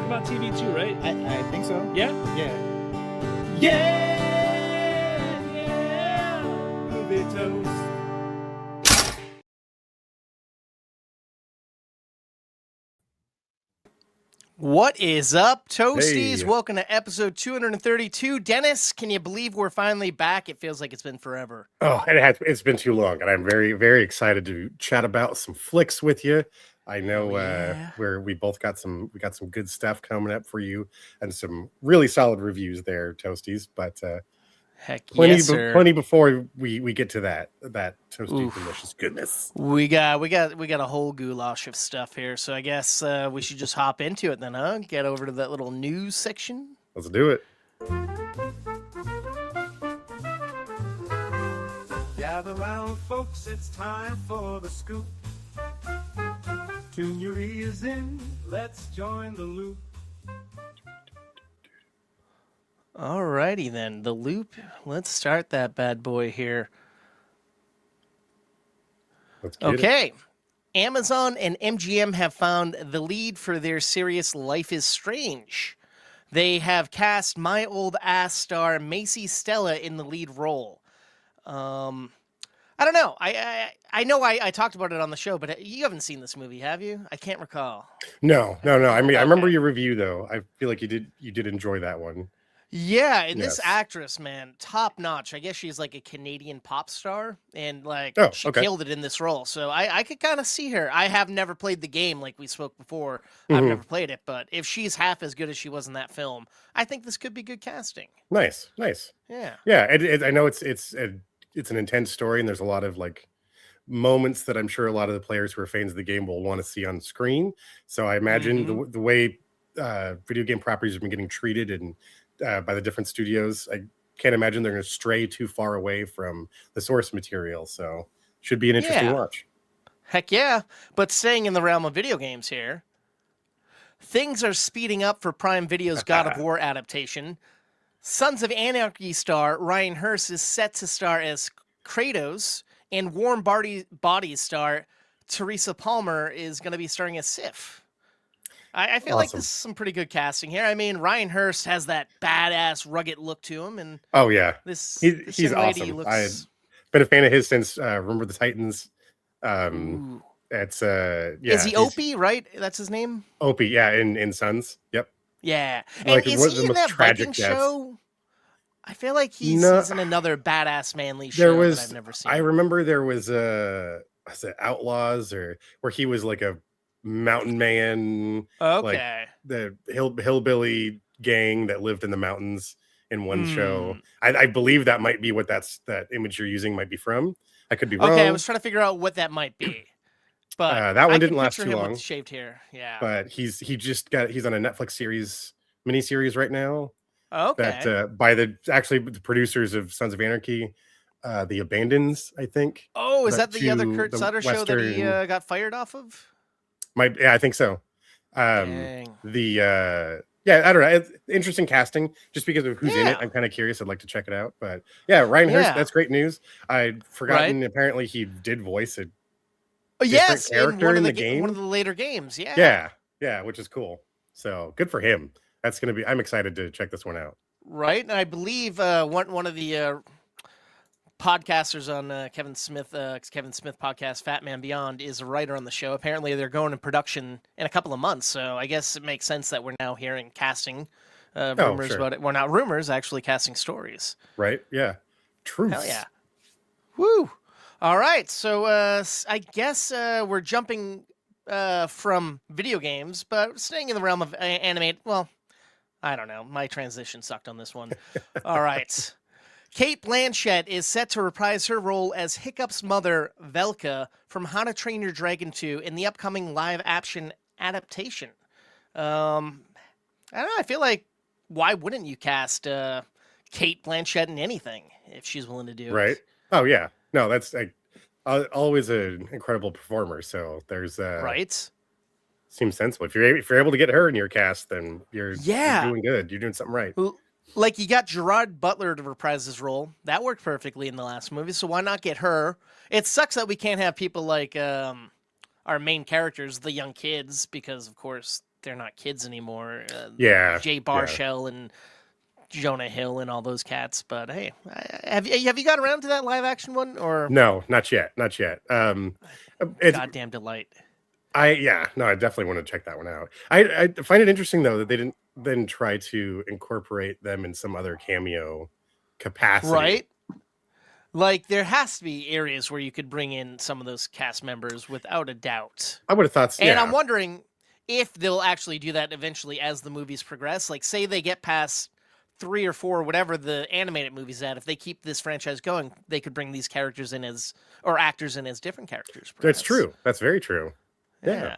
about TV too, right? I think so. Yeah? Yeah. Yeah! Movie toast. What is up, Toasties? Hey. Welcome to episode 232. Dennis, can you believe we're finally back? It feels like it's been forever. Oh, it's been too long, and I'm very, very excited to chat about some flicks with you. I know where we got some good stuff coming up for you, and some really solid reviews there, Toasties. But Heck plenty, yes, sir. plenty before we get to that toasty delicious goodness. We got a whole goulash of stuff here, so I guess we should just hop into it then, huh? Get over to that little news section. Let's do it. Gather round, folks, it's time for the scoop. Tune your ears in, let's join the loop. Alrighty then, the loop. Let's start that bad boy here. Let's get it. Okay. Amazon and MGM have found the lead for their series Life is Strange. They have cast my old ass star Macy Stella in the lead role. I don't know. I know I talked about it on the show, but you haven't seen this movie, have you? I can't recall. No. I mean, I remember your review though. I feel like you did enjoy that one. Yeah, and this Yes. actress, man, top notch. I guess she's like a Canadian pop star, and she okay. killed it in this role. So I could kind of see her. I have never played the game, like we spoke before. I've never played it, but if she's half as good as she was in that film, I think this could be good casting. Nice. Yeah. Yeah, I know it's an intense story, and there's a lot of like moments that I'm sure a lot of the players who are fans of the game will want to see on screen. So I imagine the way video game properties have been getting treated and by the different studios, I can't imagine they're going to stray too far away from the source material. So should be an interesting watch. Heck yeah. But staying in the realm of video games here, things are speeding up for Prime Video's God of War adaptation. Sons of Anarchy star Ryan Hurst is set to star as Kratos, and Warm Bodies star Teresa Palmer is going to be starring as Sif. I feel like this is some pretty good casting here. I mean, Ryan Hurst has that badass, rugged look to him, and he's young lady awesome. looks... I've been a fan of his since Remember the Titans. It's is he Opie, right? That's his name. Opie, yeah, in Sons. Yep. Yeah, Like, and what is the he in most that tragic Viking deaths? show? I feel like he's in another badass manly show that I've never seen. I remember there was was it Outlaws or where he was like a mountain man, like the hillbilly gang that lived in the mountains in one show. I believe that might be what that image you're using might be from. I could be wrong. Okay, I was trying to figure out what that might be, but that one didn't last too him long. With shaved hair, yeah. But he's on a Netflix miniseries right now. Okay. That by the producers of Sons of Anarchy, The Abandons, I think. Oh, is that the other Kurt Sutter show that he got fired off of? I think so. Dang. I don't know. It's interesting casting just because of who's in it. I'm kind of curious. I'd like to check it out. But yeah, Ryan Hurst, that's great news. I'd forgotten. Apparently, he did voice a different character in the game. One of the later games. Yeah, which is cool. So good for him. That's gonna be. I'm excited to check this one out. Right, and I believe one of the podcasters on Kevin Smith podcast, Fat Man Beyond, is a writer on the show. Apparently, they're going in production in a couple of months, so I guess it makes sense that we're now hearing casting rumors about it. Well, not rumors, actually casting stories. Right? Yeah. Truth. Hell yeah. Woo! All right, so I guess we're jumping from video games, but staying in the realm of animate. Well, I don't know. My transition sucked on this one. All right. Cate Blanchett is set to reprise her role as Hiccup's mother, Velka, from How to Train Your Dragon 2 in the upcoming live-action adaptation. I don't know. I feel like, why wouldn't you cast Cate Blanchett in anything if she's willing to do it? Right? Oh, yeah. No, that's always an incredible performer. So there's... right? Seems sensible. If you're able to get her in your cast, then you're doing good. You're doing something right. Like, you got Gerard Butler to reprise his role. That worked perfectly in the last movie, so why not get her? It sucks that we can't have people like our main characters, the young kids, because, of course, they're not kids anymore. Yeah, Jay yeah. Baruchel and Jonah Hill and all those cats. But hey, have you got around to that live action one or No, not yet, not yet. It's goddamn delight? I definitely want to check that one out. I find it interesting though that they didn't then try to incorporate them in some other cameo capacity. Right? Like there has to be areas where you could bring in some of those cast members without a doubt. I would have thought so. And Yeah. I'm wondering if they'll actually do that eventually as the movies progress. Like say they get past 3 or 4, whatever the animated movies at, if they keep this franchise going, they could bring these characters in as, or actors in as different characters. That's true. That's very true. Yeah.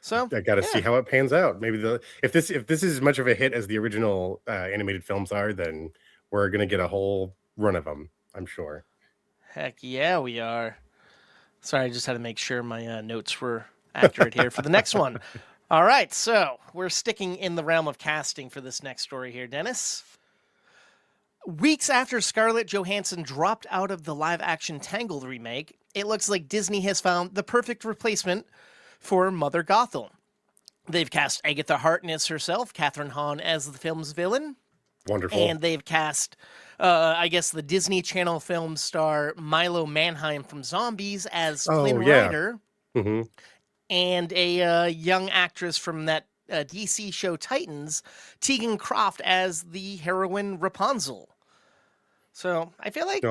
So I got to see how it pans out. Maybe if this is as much of a hit as the original animated films are, then we're gonna get a whole run of them. I'm sure. Heck yeah, we are. Sorry, I just had to make sure my notes were accurate here for the next one. All right, so we're sticking in the realm of casting for this next story here, Dennis. Weeks after Scarlett Johansson dropped out of the live-action Tangled remake, it looks like Disney has found the perfect replacement for Mother Gothel. They've cast Agatha Harkness herself, Catherine Hahn as the film's villain. Wonderful. And they've cast, I guess, the Disney Channel film star Milo Manheim from Zombies as Flynn Rider. Mm-hmm. And a young actress from that DC show Titans, Tegan Croft as the heroine Rapunzel. So I feel like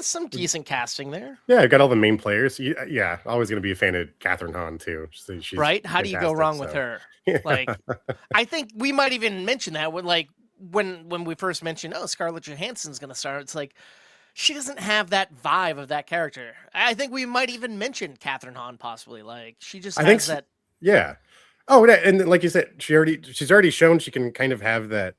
some decent casting there. Yeah, I got all the main players. Yeah, always going to be a fan of Catherine Hahn too. She's right? How do you go wrong with her? Like, I think we might even mention that when we first mentioned, Scarlett Johansson's going to star. It's like she doesn't have that vibe of that character. I think we might even mention Catherine Hahn possibly. Like she just has that. Yeah. Oh, and like you said, she's already shown she can kind of have that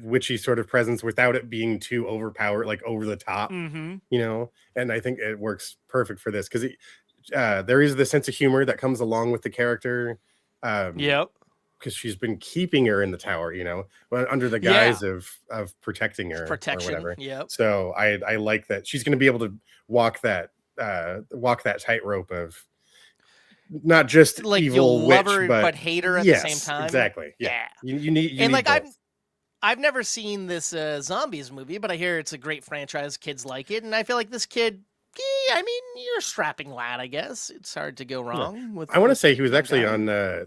witchy sort of presence without it being too overpowered, like over the top, Mm-hmm. And I think it works perfect for this because there is the sense of humor that comes along with the character. Yep. Because she's been keeping her in the tower, under the guise of protecting her or whatever. Yep. So I like that she's going to be able to walk that tightrope of not just like evil you'll witch, love her but hate her at the same time. Exactly. Yeah. You need both. I've never seen this Zombies movie, but I hear it's a great franchise. Kids like it, and I feel like this kid. I mean, you're a strapping lad, I guess. It's hard to go wrong with. I want to say he was actually on. They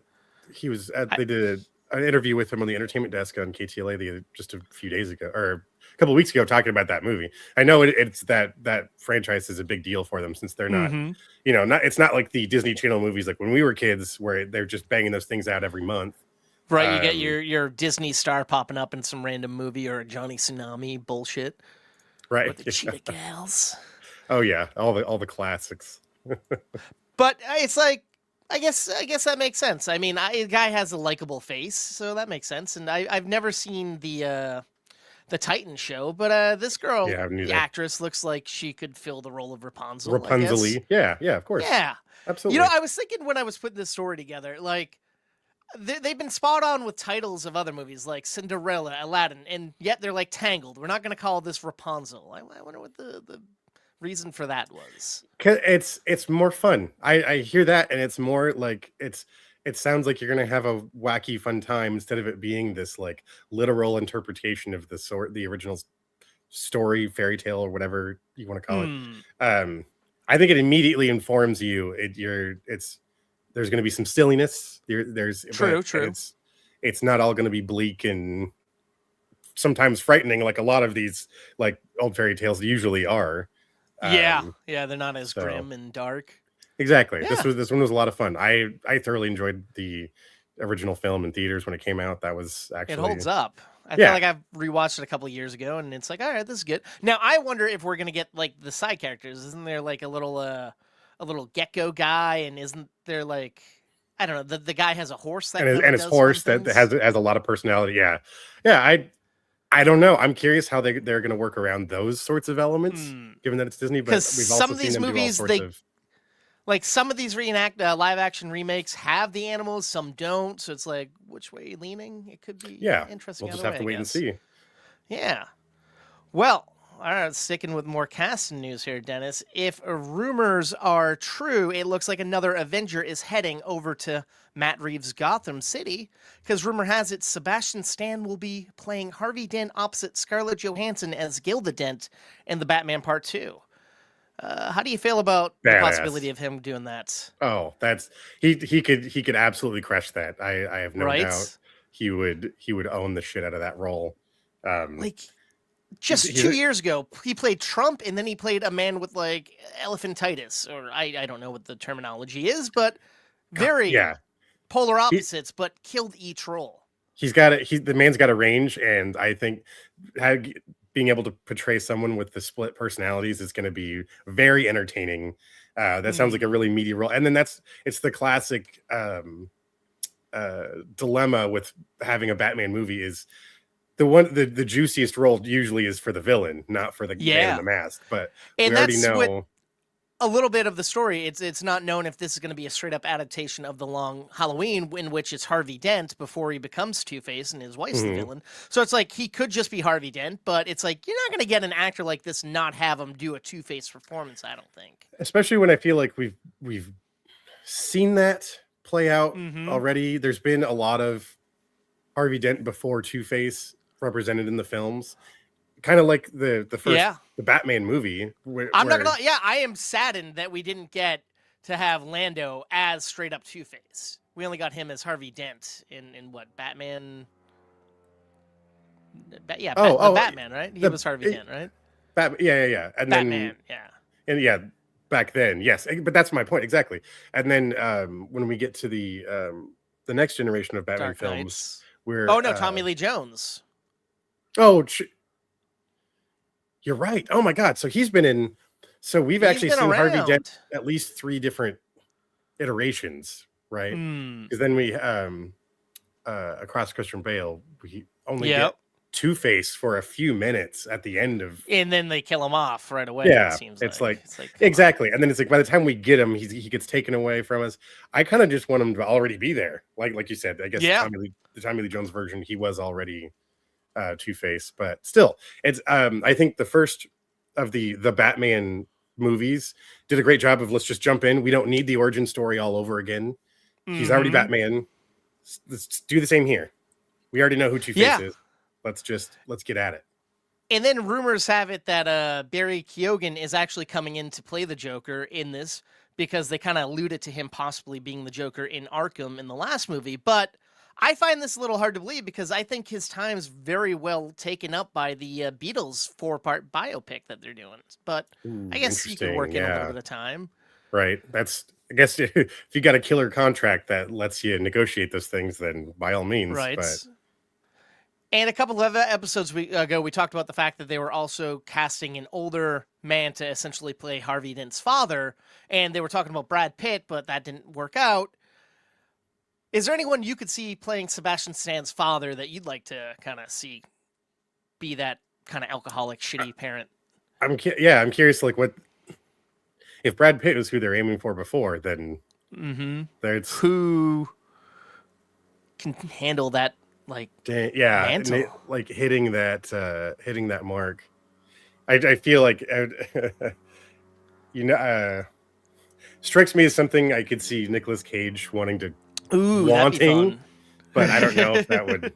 did an interview with him on the entertainment desk on KTLA just a few days ago, or a couple of weeks ago, talking about that movie. I know it's that franchise is a big deal for them since they're not, it's not like the Disney Channel movies like when we were kids where they're just banging those things out every month. Right, you get your Disney star popping up in some random movie or a Johnny Tsunami bullshit. Right. With the Cheetah Gals. Oh yeah, all the classics. But it's like I guess that makes sense. I mean, a guy has a likable face, so that makes sense. And I've never seen the Titan show, but this girl, the actress, looks like she could fill the role of Rapunzel. Rapunzel-y. Yeah, of course. Yeah, absolutely. I was thinking when I was putting this story together, like they've been spot on with titles of other movies like Cinderella, Aladdin, and yet they're like Tangled. We're not going to call this Rapunzel. I wonder what the reason for that was. It's more fun. I hear that, and it's more like it sounds like you're gonna have a wacky fun time instead of it being this like literal interpretation of the original story, fairy tale, or whatever you want to call it. I think it immediately informs you. There's going to be some silliness. There's true. It's not all going to be bleak and sometimes frightening like a lot of these like old fairy tales usually are. Yeah, they're not as grim and dark. Exactly. Yeah. This one was a lot of fun. I thoroughly enjoyed the original film in theaters when it came out. That was actually, it holds up. I feel like I've rewatched it a couple of years ago, and it's like, all right, this is good. Now I wonder if we're gonna get like the side characters. Isn't there like a little gecko guy, and isn't there like I don't know the guy has a horse that and his horse that has a lot of personality. Yeah. I don't know. I'm curious how they're going to work around those sorts of elements, given that it's Disney. But we've also some of these seen them movies, do all sorts of... like some of these live action remakes have the animals, some don't. So it's like, which way are you leaning? It could be interesting. We'll just have to wait and see. Yeah. Well, All right, sticking with more casting news here, Dennis. If rumors are true, it looks like another Avenger is heading over to Matt Reeves' Gotham City, because rumor has it Sebastian Stan will be playing Harvey Dent opposite Scarlett Johansson as Gilda Dent in the Batman Part 2. How do you feel about the possibility of him doing that? Oh, that's he could absolutely crush that. I have no doubt he would own the shit out of that role. Like just 2 years ago, he played Trump, and then he played a man with like elephantitis, or I don't know what the terminology is, but very polar opposites, but killed each role. The man's got a range, and I think being able to portray someone with the split personalities is going to be very entertaining. That sounds like a really meaty role. And then it's the classic dilemma with having a Batman movie is the juiciest role usually is for the villain, not for the man in the mask. But we already know a little bit of the story. It's not known if this is going to be a straight up adaptation of the Long Halloween, in which it's Harvey Dent before he becomes Two-Face and his wife's the villain. So it's like he could just be Harvey Dent, but it's like you're not going to get an actor like this not have him do a Two-Face performance. I don't think, especially when I feel like we've seen that play out already. There's been a lot of Harvey Dent before Two-Face represented in the films. Kind of like the first the Batman movie. I'm not gonna. Yeah, I am saddened that we didn't get to have Lando as straight up Two-Face. We only got him as Harvey Dent in what Batman. Batman, right? He was Harvey Dent, right? Yeah. And Batman, and back then, yes. But that's my point exactly. And then when we get to the next generation of Batman films, where Tommy Lee Jones. You're right. Oh my God. So he's been in. So we've actually seen Harvey Dent at least 3 different iterations, right? Because then we across Christian Bale, we only get Two-Face for a few minutes at the end of, and then they kill him off right away. Yeah, it seems it's like exactly. And then it's like by the time we get him, he gets taken away from us. I kind of just want him to already be there, like you said. I guess the Tommy Lee Jones version, he was already Two-Face, but still, it's I think the first of the Batman movies did a great job of let's just jump in. We don't need the origin story all over again. He's already Batman. Let's do the same here. We already know who Two-Face is. Let's get at it. And then rumors have it that Barry Keoghan is actually coming in to play the Joker in this, because they kind of alluded to him possibly being the Joker in Arkham in the last movie, but I find this a little hard to believe because I think his time's very well taken up by the Beatles 4-part biopic that they're doing. But I guess you can work in a little bit of time. Right. I guess if you got a killer contract that lets you negotiate those things, then by all means. Right. But... And a couple of episodes ago, we talked about the fact that they were also casting an older man to essentially play Harvey Dent's father. And they were talking about Brad Pitt, but that didn't work out. Is there anyone you could see playing Sebastian Stan's father that you'd like to kind of see be that kind of alcoholic, shitty parent? I'm curious, like, what if Brad Pitt was who they're aiming for before, then there's who can handle that, like, mantle? Like hitting that mark. I feel like strikes me as something I could see Nicolas Cage wanting, but I don't know if that would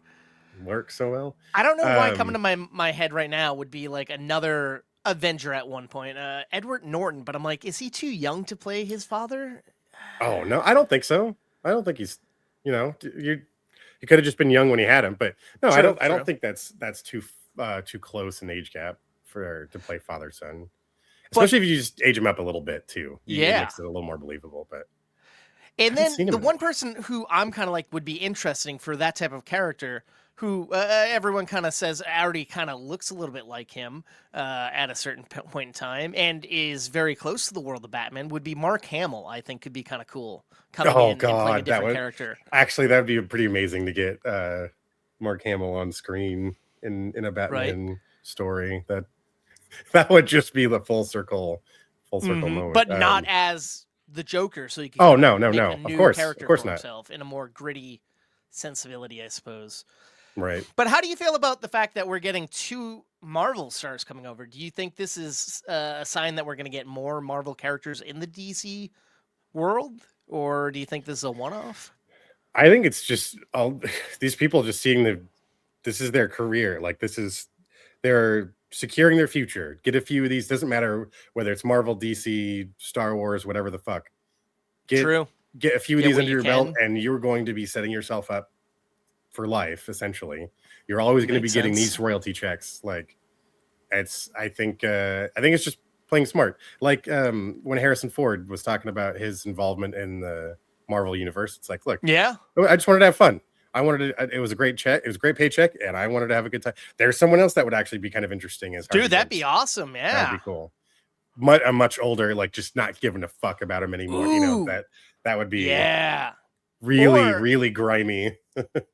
work so well. I don't know why coming to my head right now would be like another Avenger at one point, Edward Norton, but I'm like, is he too young to play his father? Oh no, I don't think so. I don't think he's, you could have just been young when he had him, but no, I don't think that's too close an age gap to play father son, especially if you just age him up a little bit too. It makes it a little more believable. But and then the one person who I'm kind of like would be interesting for that type of character, who everyone kind of says already kind of looks a little bit like him at a certain point in time and is very close to the world of Batman, would be Mark Hamill. I think could be kind of cool coming in and playing a different character. Actually, that would be pretty amazing to get Mark Hamill on screen in a Batman story. That would just be the full circle moment. But not as the Joker, so you can no. Of course not. In a more gritty sensibility, I suppose. Right. But how do you feel about the fact that we're getting 2 Marvel stars coming over? Do you think this is a sign that we're going to get more Marvel characters in the DC world? Or do you think this is a one-off? I think it's just all these people just seeing this is their career. Like they're securing their future. Get a few of these. Doesn't matter whether it's Marvel, DC, Star Wars, whatever the fuck. True. Get a few of Get these what under you your belt, can. and you're going to be setting yourself up for life. Essentially, you're always going to be Makes getting sense. these royalty checks. Like I think it's just playing smart. Like when Harrison Ford was talking about his involvement in the Marvel universe, it's like, look, Yeah. I just wanted to have fun. It was a great check. It was a great paycheck, and I wanted to have a good time. There's someone else that would actually be kind of interesting as Dude, Harvey that'd Dent. be awesome. Yeah. That'd be cool. A much older, like just not giving a fuck about him anymore. You know, Ooh. that would be Yeah. really, Or- really grimy.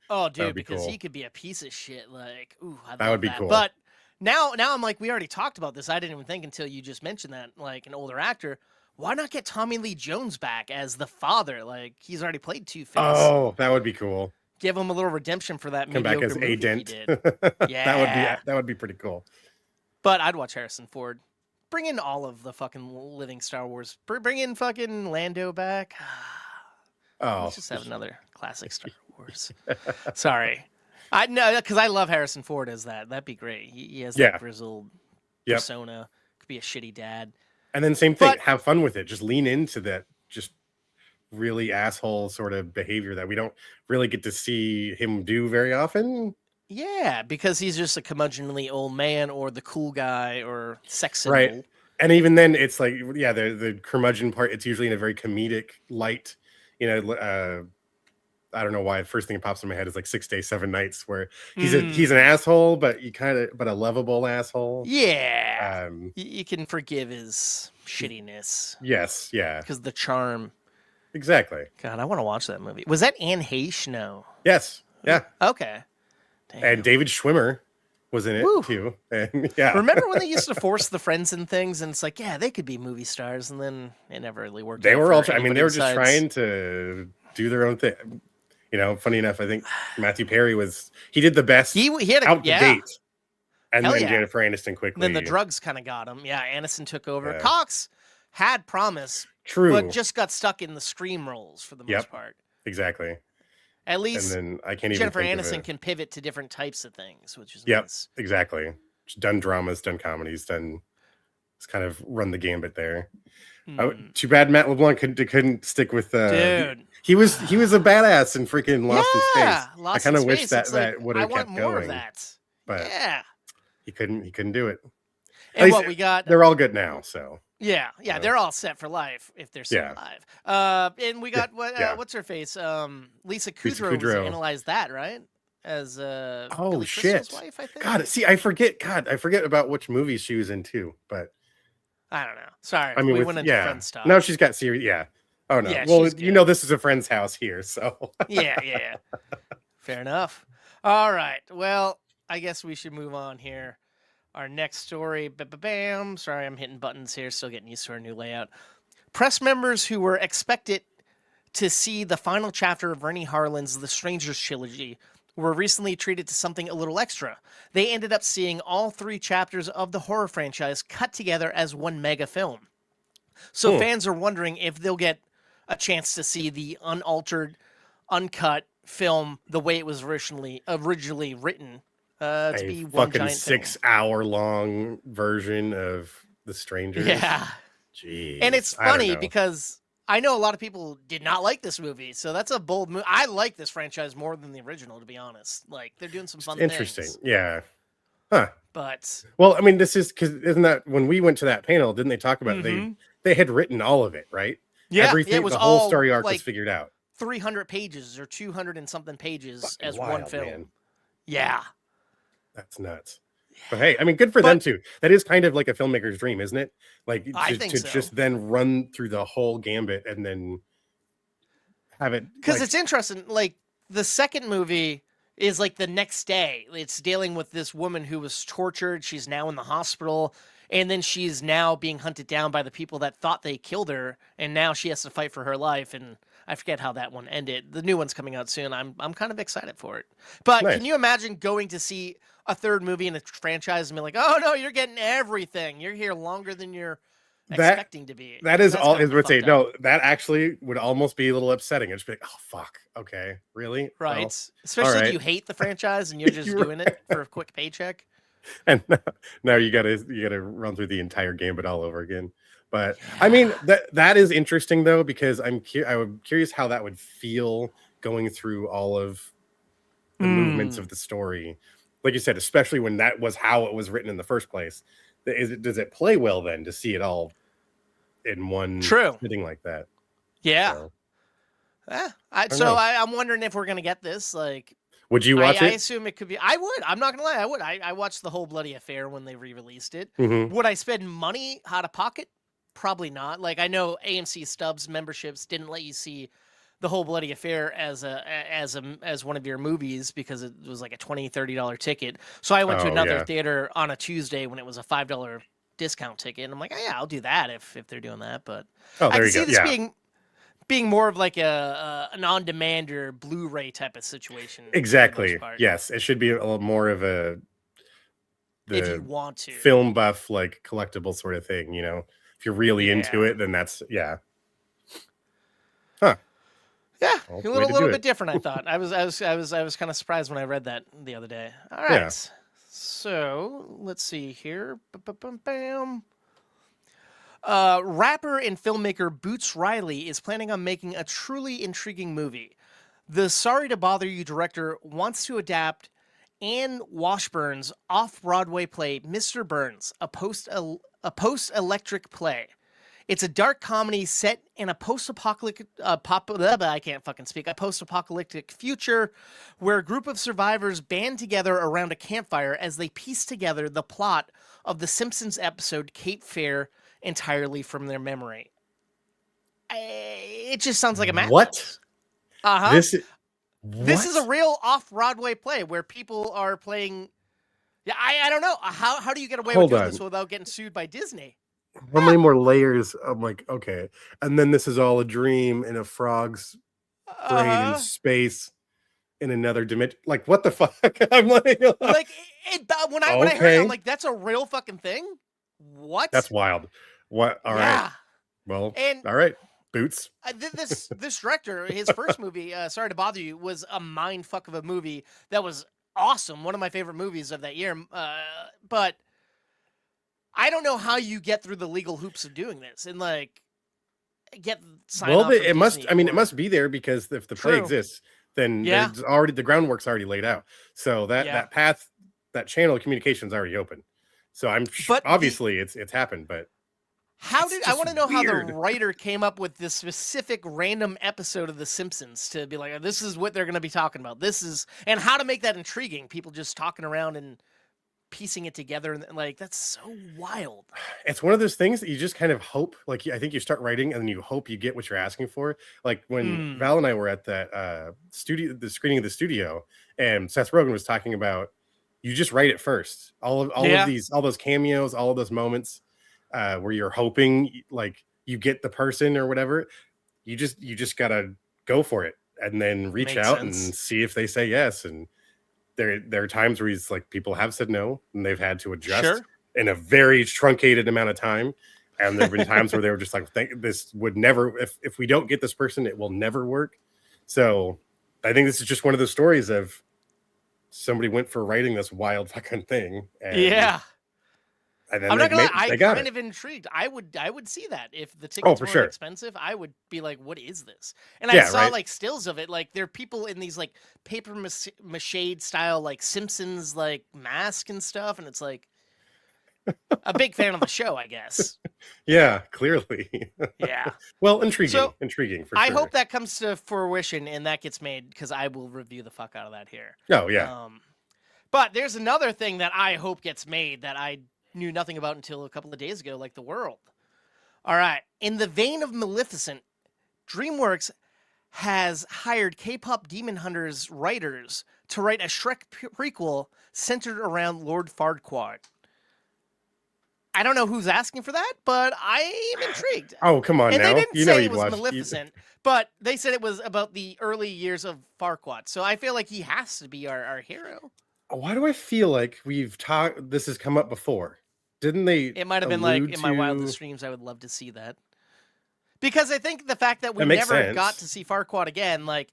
Oh, would dude, be because cool. he could be a piece of shit. Like, ooh, I'd That love would be cool. But now I'm like, we already talked about this. I didn't even think until you just mentioned that, like an older actor. Why not get Tommy Lee Jones back as the father? Like, he's already played Two-Face. Oh, that would be cool. Give him a little redemption for that Come back mediocre as movie A Dent. he did. Yeah. that would be pretty cool. But I'd watch Harrison Ford. Bring in all of the fucking living Star Wars. Bring in fucking Lando back. Oh, Let's just have another classic Star Wars. Sorry. I know, because I love Harrison Ford as that. That'd be great. He has Yeah. that grizzled Yep. persona. Could be a shitty dad. And then same thing. But- Have fun with it. Just lean into that. Just really asshole sort of behavior that we don't really get to see him do very often. Yeah, because he's just a curmudgeonly old man or the cool guy or sex symbol. Right. And even then, it's like, yeah, the curmudgeon part, it's usually in a very comedic light. You know, I don't know why. The first thing that pops in my head is like 6 Days, 7 Nights, where he's an asshole, but but a lovable asshole. Yeah. You can forgive his shittiness Yes. Yeah. because the charm. Exactly. God, I want to watch that movie. Was that Anne Heche? No. Yes. Yeah. Okay. Damn. And David Schwimmer was in it Woo. too. And yeah. Remember when they used to force the friends and things, and it's like, yeah, they could be movie stars, and then it never really worked. They out were for all. I mean, anybody they were just besides- trying to do their own thing. You know, funny enough, I think Matthew Perry he did the best He had a out the gate, and Hell then yeah. Jennifer Aniston quickly. Then the drugs kind of got him. Yeah, Aniston took over. Yeah. Cox had promise, True. but just got stuck in the Scream roles for the most Yep. part. Exactly. At And least then I can't even. Jennifer think of Aniston it. can pivot to different types of things, which is Yep. nice. Exactly. She's done dramas, done comedies, done. It's kind of run the gambit there. Too bad Matt LeBlanc couldn't stick with. Dude. He was a badass in freaking Lost in Space. Lost I kind of in wish Space. that It's like, that would I have want kept more going, of that. but Yeah. he couldn't do it. And least what we got? They're all good now, so Yeah, So- they're all set for life if they're still Yeah. alive. And we got Yeah. what's her face? Lisa Lisa Kudrow was Kudrow. analyzed that, right? As Oh, Billy shit. Crystal's wife, I think. God, see, I forget about which movies she was in too. But I don't know. Sorry, I mean, we went into friend stuff. no, she's got series. Yeah. Oh no. Yeah, Well, she's you good. know, this is a friend's house here, so yeah. Fair enough. All right. Well, I guess we should move on here. Our next story. Bam. Sorry, I'm hitting buttons here. Still getting used to our new layout. Press members who were expected to see the final chapter of Rennie Harlin's The Strangers trilogy were recently treated to something a little extra. They ended up seeing all 3 chapters of the horror franchise cut together as one mega film. So Cool. fans are wondering if they'll get a chance to see the unaltered, uncut film the way it was originally written to a be one fucking giant 6-hour long version of The Strangers. thing. Yeah. Jeez. And it's I don't funny know. because I know a lot of people did not like this movie, so that's a bold move. I like this franchise more than the original, to be honest. Like, they're doing some fun interesting. things. Yeah. Huh. But Well, I mean, this is because isn't that when we went to that panel? Didn't they talk about Mhm. they had written all of it, right? yeah, Everything, it was the whole all story arc like was figured out. 300 pages or 200 and something pages Fucking as one wild, film. man. Yeah. That's nuts. But hey, I mean, good for them too. That is kind of like a filmmaker's dream, isn't it? Like I to, think to so. just then run through the whole gambit and then have it Because like, it's interesting. Like, the second movie is like the next day. It's dealing with this woman who was tortured. She's now in the hospital. And then she's now being hunted down by the people that thought they killed her. And now she has to fight for her life. And I forget how that one ended. The new one's coming out soon. I'm kind of excited for it. But Nice. can you imagine going to see a third movie in a franchise and be like, oh no, you're getting everything. You're here longer than you're expecting to be. That is That's all kind is of would say. fucked up. No, that actually would almost be a little upsetting. It'd just be like, oh fuck, okay, really? Right. Well, Especially right. if you hate the franchise and you're just You're doing it for a quick paycheck. and now you gotta run through the entire game, but all over again. But I mean that is interesting though, because I'm curious how that would feel going through all of the movements of the story. Like you said, especially when that was how it was written in the first place. Does it play well then to see it all in one sitting like that? Yeah. So, I'm wondering if we're gonna get this. Like, would you watch I it? assume it could be. I would. I'm not gonna lie. I would. I watched the whole bloody affair when they re-released it. Mhm. Would I spend money out of pocket? Probably not. Like, I know AMC Stubs memberships didn't let you see the whole bloody affair as one of your movies because it was like a $20-$30 ticket. So I went to another theater on a Tuesday when it was a $5 discount ticket, and I'm like, oh, yeah, I'll do that if they're doing that. But I can see this being more of like an on-demand or Blu-ray type of situation. Exactly. Yes, it should be a little more of if you want to, film buff, like collectible sort of thing. You know, if you're really into it, then that's Huh. Yeah, a little bit different. I thought I was kind of surprised when I read that the other day. All right, Yeah. So let's see here. Bam. Rapper and filmmaker Boots Riley is planning on making a truly intriguing movie. The Sorry to Bother You director wants to adapt Anne Washburn's off-Broadway play Mr. Burns, a post-electric play. It's a dark comedy set in a post-apocalyptic future where a group of survivors band together around a campfire as they piece together the plot of the Simpsons episode Cape Fear entirely from their memory. It just sounds like a madhouse. What? Uh-huh. This is a What? real off-Broadway play where people are playing. Yeah, I don't know. How do you get away Hold with doing on. this without getting sued by Disney? How many more layers? I'm like, okay, and then this is all a dream in a frog's brain in space in another dimension. Like, what the fuck? I'm like when I heard it, I'm like, that's a real fucking thing. What? That's wild. What? All right. Well, And all right. Boots. this director, his first movie, Sorry to Bother You, was a mind fuck of a movie that was awesome. One of my favorite movies of that year. But I don't know how you get through the legal hoops of doing this and like get signed off. Well, from Disney it must be there, because if the play exists, then there's already the groundwork's already laid out. So that path, that channel of communication is already open. So obviously it's happened, but I want to know how the writer came up with this specific random episode of The Simpsons to be like, this is what they're going to be talking about. And how to make that intriguing. People just talking around and piecing it together, and like, that's so wild. It's one of those things that you just kind of hope, like, I think you start writing and then you hope you get what you're asking for. Like when Val and I were at that the screening of the studio, and Seth Rogen was talking about, you just write it first. All of those cameos, all of those moments where you're hoping like you get the person or whatever, you just gotta go for it and then reach out and see if they say yes. And there are times where he's like, people have said no and they've had to adjust in a very truncated amount of time. And there have been times where they were just like, this would never, if we don't get this person, it will never work. So I think this is just one of those stories of somebody went for writing this wild fucking thing. And And then I'm not gonna lie, I'm kind of intrigued. I would see that if the tickets were expensive. I would be like, "What is this?" And I saw like stills of it. Like there are people in these like paper mache style like Simpsons like mask and stuff, and it's like a big fan of the show, I guess. Yeah, clearly. Yeah. Well, intriguing for sure. I hope that comes to fruition and that gets made, because I will review the fuck out of that here. Oh yeah. But there's another thing that I hope gets made that I knew nothing about until a couple of days ago, like The World. All right. In the vein of Maleficent, DreamWorks has hired K-pop Demon Hunters writers to write a Shrek prequel centered around Lord Farquaad. I don't know who's asking for that, but I am intrigued. Oh, come on And now. they didn't You know say he it was watched. Maleficent, but they said it was about the early years of Farquaad. So I feel like he has to be our hero. Why do I feel like we've talked? This has come up before. Didn't they? It might have been like allude in my wildest dreams. I would love to see that. Because I think the fact that we That makes never sense. got to see Farquaad again, like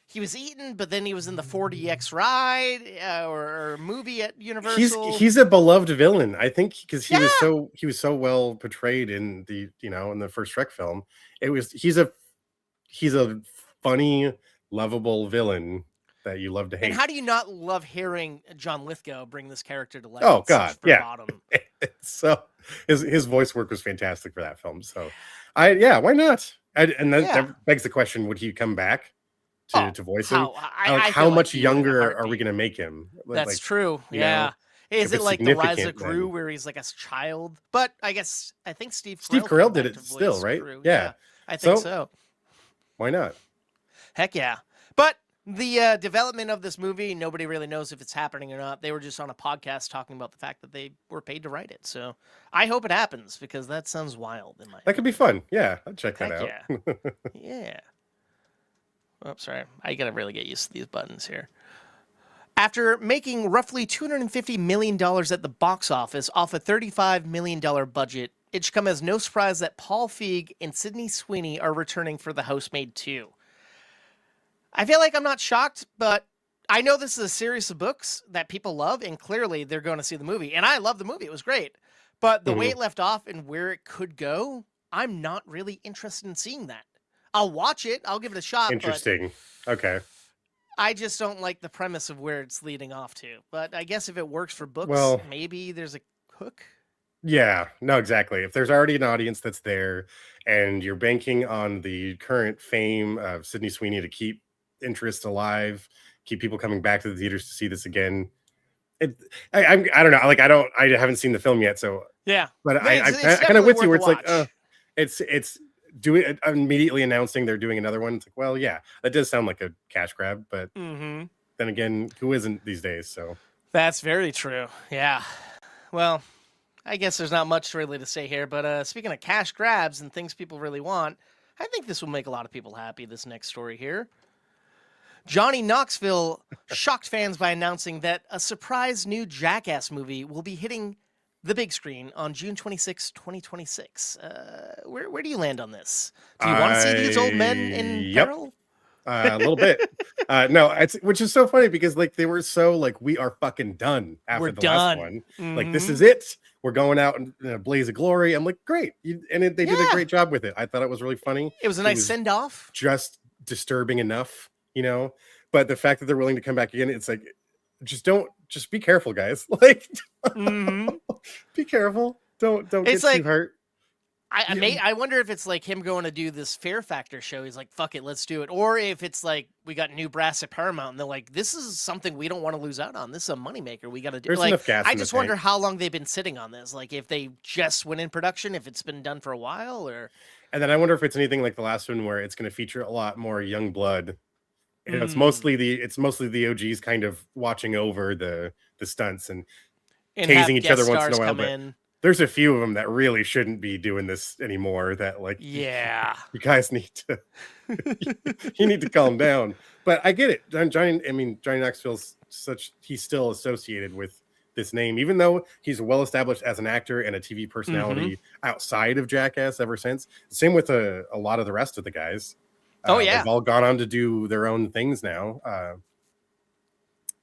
he was eaten, but then he was in the 4DX ride or movie at Universal. He's a beloved villain, I think, because he Yeah. was so well portrayed in the in the first Shrek film. He's a funny, lovable villain that you love to hate. And how do you not love hearing John Lithgow bring this character to life? Oh God, yeah. Bottom? So his voice work was fantastic for that film. So why not? That begs the question: would he come back to voice him? How much younger are we going to make him? That's true. you Yeah. know, Is if it it's like the Rise of significant, Gru, then- where he's like a child? But I think Steve Carell came did back it to voice still, right? Gru. Yeah. I think So- so. Why not? Heck yeah. But the development of this movie, nobody really knows if it's happening or not. They were just on a podcast talking about the fact that they were paid to write it. So I hope it happens because that sounds wild in my That could be fun. Yeah, I'd check that Heck out. Yeah. Oh, sorry. I got to really get used to these buttons here. After making roughly $250 million at the box office off a $35 million budget, it should come as no surprise that Paul Feig and Sydney Sweeney are returning for The Housemaid 2. I feel like I'm not shocked, but I know this is a series of books that people love, and clearly they're going to see the movie. And I love the movie. It was great. But the way it left off and where it could go, I'm not really interested in seeing that. I'll watch it. I'll give it a shot. Interesting. Okay. I just don't like the premise of where it's leading off to. But I guess if it works for books, Well- maybe there's a hook. Yeah, no, exactly. If there's already an audience that's there and you're banking on the current fame of Sydney Sweeney to keep interest alive, keep people coming back to the theaters to see this again. I don't know. Like I haven't seen the film yet, so Yeah. but No, I it's kind of with definitely you where it's worth like, a watch. it's doing immediately announcing they're doing another one. It's like, well, yeah, that does sound like a cash grab, but Mm-hmm. then again, who isn't these days? So That's very true. Yeah. Well, I guess there's not much really to say here, but speaking of cash grabs and things people really want, I think this will make a lot of people happy, this next story here. Johnny Knoxville shocked fans by announcing that a surprise new Jackass movie will be hitting the big screen on June 26, 2026. Where do you land on this? Do you want to see these old men in Yep. peril? a little bit. No, which is so funny because like they were so like we are fucking done after We're the done. last one. Like this Mhm. is it. We're going out in a blaze of glory. I'm like, great, they did a Yeah. great job with it. I thought it was really funny. It was a nice was send off. Just disturbing enough, But the fact that they're willing to come back again, it's like, just be careful, guys. Like, Mm-hmm. be careful. Don't get It's like- too hurt. I wonder if it's like him going to do this Fear Factor show. He's like, fuck it, let's do it. Or if it's like, we got new brass at Paramount and they're like, this is something we don't want to lose out on. This is a moneymaker. We got to do There's like, enough gas I in the just wonder tank. how long they've been sitting on this. Like if they just went in production, if it's been done for a while or. And then I wonder if it's anything like the last one where it's going to feature a lot more young blood. It's Mm. mostly the OGs kind of watching over the stunts, and and tasing have each guest other once in a stars while, come but- in. there's a few of them that really shouldn't be doing this anymore. That like, Yeah. you guys need to you need to calm down. But I get it. Johnny Knoxville's he's still associated with this name, even though he's well established as an actor and a TV personality outside of Jackass ever since. Same with a lot of the rest of the guys. Oh, yeah. They've all gone on to do their own things now.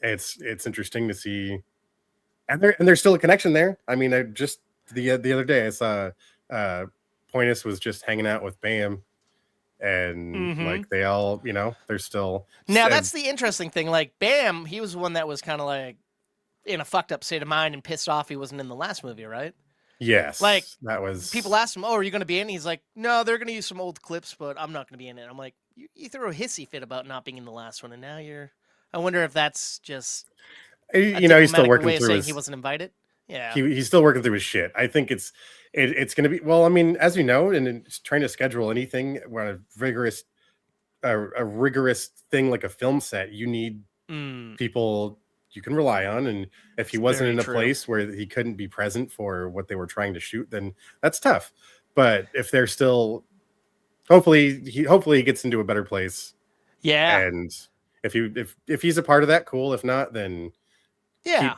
It's interesting to see, and there's still a connection there. I mean, I just the other day I saw Pointus was just hanging out with Bam, and Mhm. like they all, they're still Now and- that's the interesting thing. Like Bam, he was the one that was kind of like in a fucked up state of mind and pissed off he wasn't in the last movie, right? yes, like, that was People asked him, "Oh, are you going to be in?" He's like, "No, they're going to use some old clips, but I'm not going to be in it." I'm like, "You threw a hissy fit about not being in the last one, and now you're." I wonder if that's just a he's still diplomatic working way of through saying his he wasn't invited. Yeah, he's still working through his shit. I think it's going to be, well, I mean, as you know, and it's trying to schedule anything when a rigorous thing like a film set, you need Mm. people you can rely on, and if he It's wasn't very in a true. place where he couldn't be present for what they were trying to shoot, then that's tough. But if they're still, hopefully he gets into a better place, Yeah. and if he's a part of that, cool. If not, then Yeah.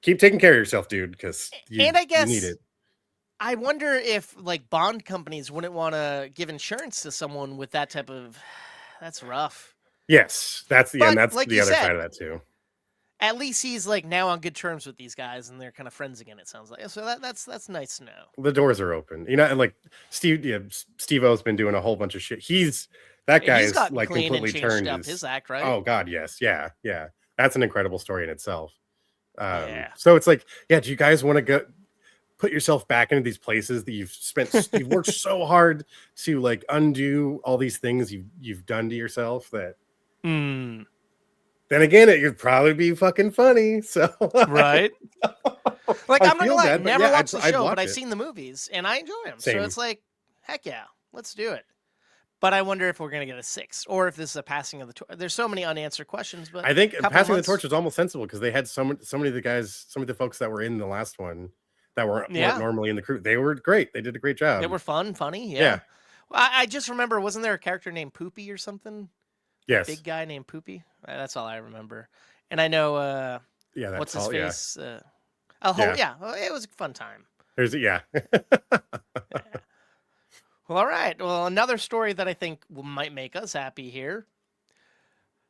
keep taking care of yourself, dude, because And I you guess need it. I wonder if like bond companies wouldn't want to give insurance to someone with that type of. That's rough. Yes, that's But, and that's like the you other said, side of that too. At least he's like now on good terms with these guys, and they're kind of friends again. It sounds like so that's nice to know. The doors are open, and like Steve-O's been doing a whole bunch of shit. That guy He's is gotten like clean and completely changed turned up his act, right? Oh God, yes, yeah. That's an incredible story in itself. Yeah. So it's like, yeah, do you guys want to go put yourself back into these places that you've worked so hard to like undo all these things you've done to yourself that Mm, then again it would probably be fucking funny. So right. Like I I'm not gonna feel lie, bad, but never yeah, watched the I'd show, watch but I've it. seen the movies and I enjoy them. Same. So it's like, heck yeah, let's do it. But I wonder if we're gonna get a 6 or if this is a passing of the torch. There's so many unanswered questions, but I think couple passing the months- torch was almost sensible because they had so many of the guys, some of the folks that were in the last one that weren't normally in the crew. They were great. They did a great job. They were fun, funny. Yeah. Yeah. Well, I just remember, wasn't there a character named Poopy or something? Yes. Big guy named Poopy. That's all I remember. And I know, Yeah. That's what's his all, face? Yeah. Well, it was a fun time. Yeah. Well, all right. Well, another story that I think might make us happy here.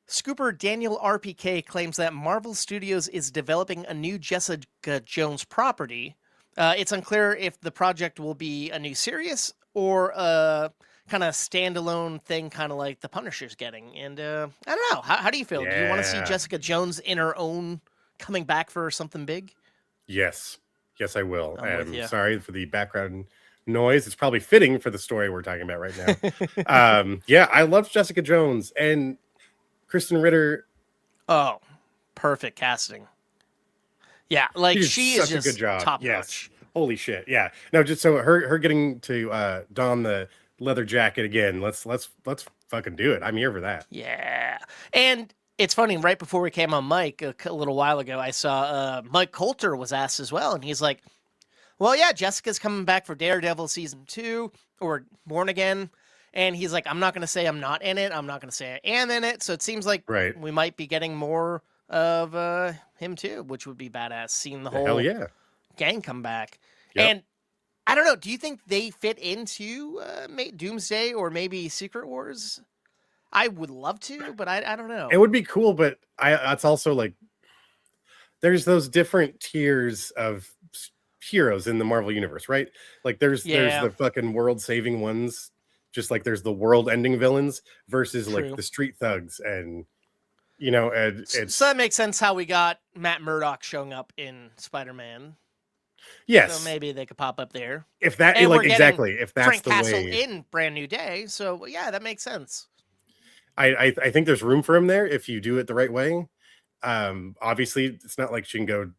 Scooper Daniel RPK claims that Marvel Studios is developing a new Jessica Jones property. It's unclear if the project will be a new series or a kind of standalone thing, kind of like the Punisher's getting. And I don't know. How do you feel? Do you want to see Yeah. Jessica Jones in her own coming back for something big? Yes, I will. I'm with I'm ya. sorry for the background noise. It's probably fitting for the story we're talking about right now. Yeah, I love Jessica Jones and Kristen Ritter. Oh, perfect casting. Yeah, like she is such just a good job. top Yes. notch. Holy shit. Yeah. No, just so her getting to don the leather jacket again. Let's fucking do it. I'm here for that. Yeah. And it's funny, right before we came on mic a little while ago, I saw Mike Coulter was asked as well. And he's like, well, yeah, Jessica's coming back for Daredevil season 2 or Born Again. And he's like, I'm not going to say I'm not in it. I'm not going to say I am in it. So it seems like Right. we might be getting more of him too, which would be badass, seeing the whole Hell yeah. gang come back. Yep. And I don't know, do you think they fit into Doomsday or maybe Secret Wars? I would love to, but I don't know. It would be cool, but it's also like there's those different tiers of heroes in the Marvel universe, right? Like there's the fucking world saving ones, just like there's the world ending villains versus True. like the street thugs, and it's So that makes sense how we got Matt Murdock showing up in Spider-Man. yes. So maybe they could pop up there. If that And we're like getting exactly if that's Frank the Castle way, in Brand New Day. So yeah, that makes sense. I think there's room for him there if you do it the right way. Obviously, it's not like she can go,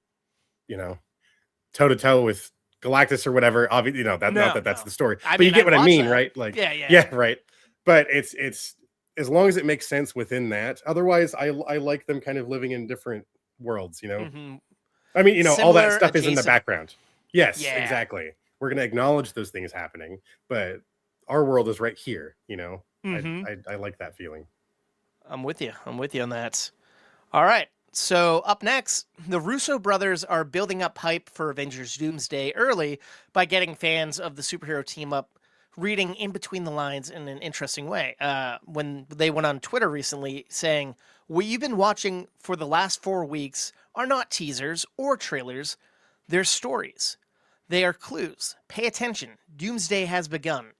toe to toe with Galactus or whatever. Obviously, not that that's the story. I But you mean, get what I'd I mean, watch that. right? Like, Yeah. right. But it's as long as it makes sense within that. Otherwise, I like them kind of living in different worlds. Mhm. I mean, all that Similar, stuff is in the adjacent. background. Yes, Yeah. exactly. We're gonna acknowledge those things happening, but our world is right here. Mhm. I like that feeling. I'm with you on that. All right. So up next, the Russo brothers are building up hype for Avengers Doomsday early by getting fans of the superhero team up reading in between the lines in an interesting way. When they went on Twitter recently saying, what you've been watching for the last 4 weeks are not teasers or trailers. They're stories. They are clues. Pay attention. Doomsday has begun.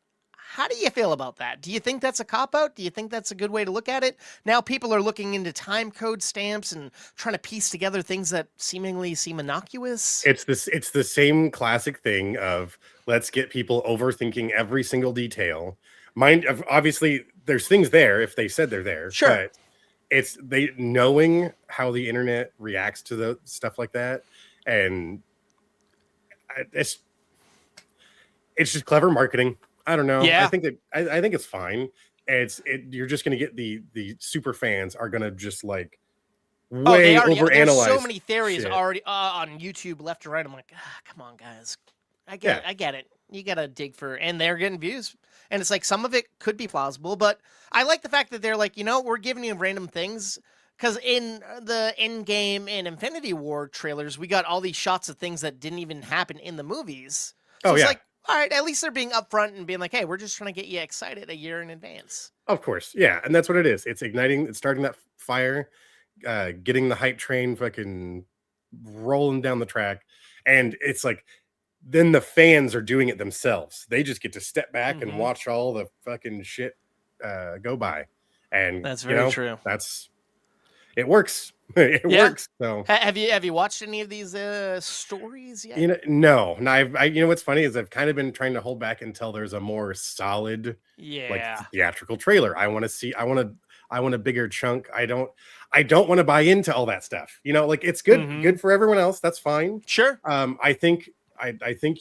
How do you feel about that? Do you think that's a cop-out? Do you think that's a good way to look at it? Now people are looking into time code stamps and trying to piece together things that seemingly seem innocuous. It's the same classic thing of let's get people overthinking every single detail. Obviously there's things there if they said they're there. Sure. But it's they knowing how the internet reacts to the stuff like that, and it's just clever marketing. I don't know. Yeah. I think it's fine. You're just gonna get the super fans are gonna just like way There's overanalyzed. so many theories shit. already on YouTube left to right. I'm like, come on, guys. I get it. You got to dig for, and they're getting views. And it's like, some of it could be plausible, but I like the fact that they're like, we're giving you random things. Because in the Endgame and Infinity War trailers, we got all these shots of things that didn't even happen in the movies. So it's like, all right, at least they're being upfront and being like, hey, we're just trying to get you excited a year in advance. Of course. Yeah. And that's what it is. It's igniting, it's starting that fire, getting the hype train fucking rolling down the track. And it's like, then the fans are doing it themselves. They just get to step back and watch all the fucking shit go by. And that's very true. It works. It works. So have you watched any of these stories yet? No. What's funny is I've kind of been trying to hold back until there's a more solid, like, theatrical trailer. I want a bigger chunk. I don't want to buy into all that stuff. Like, it's good for everyone else. That's fine. Sure. I think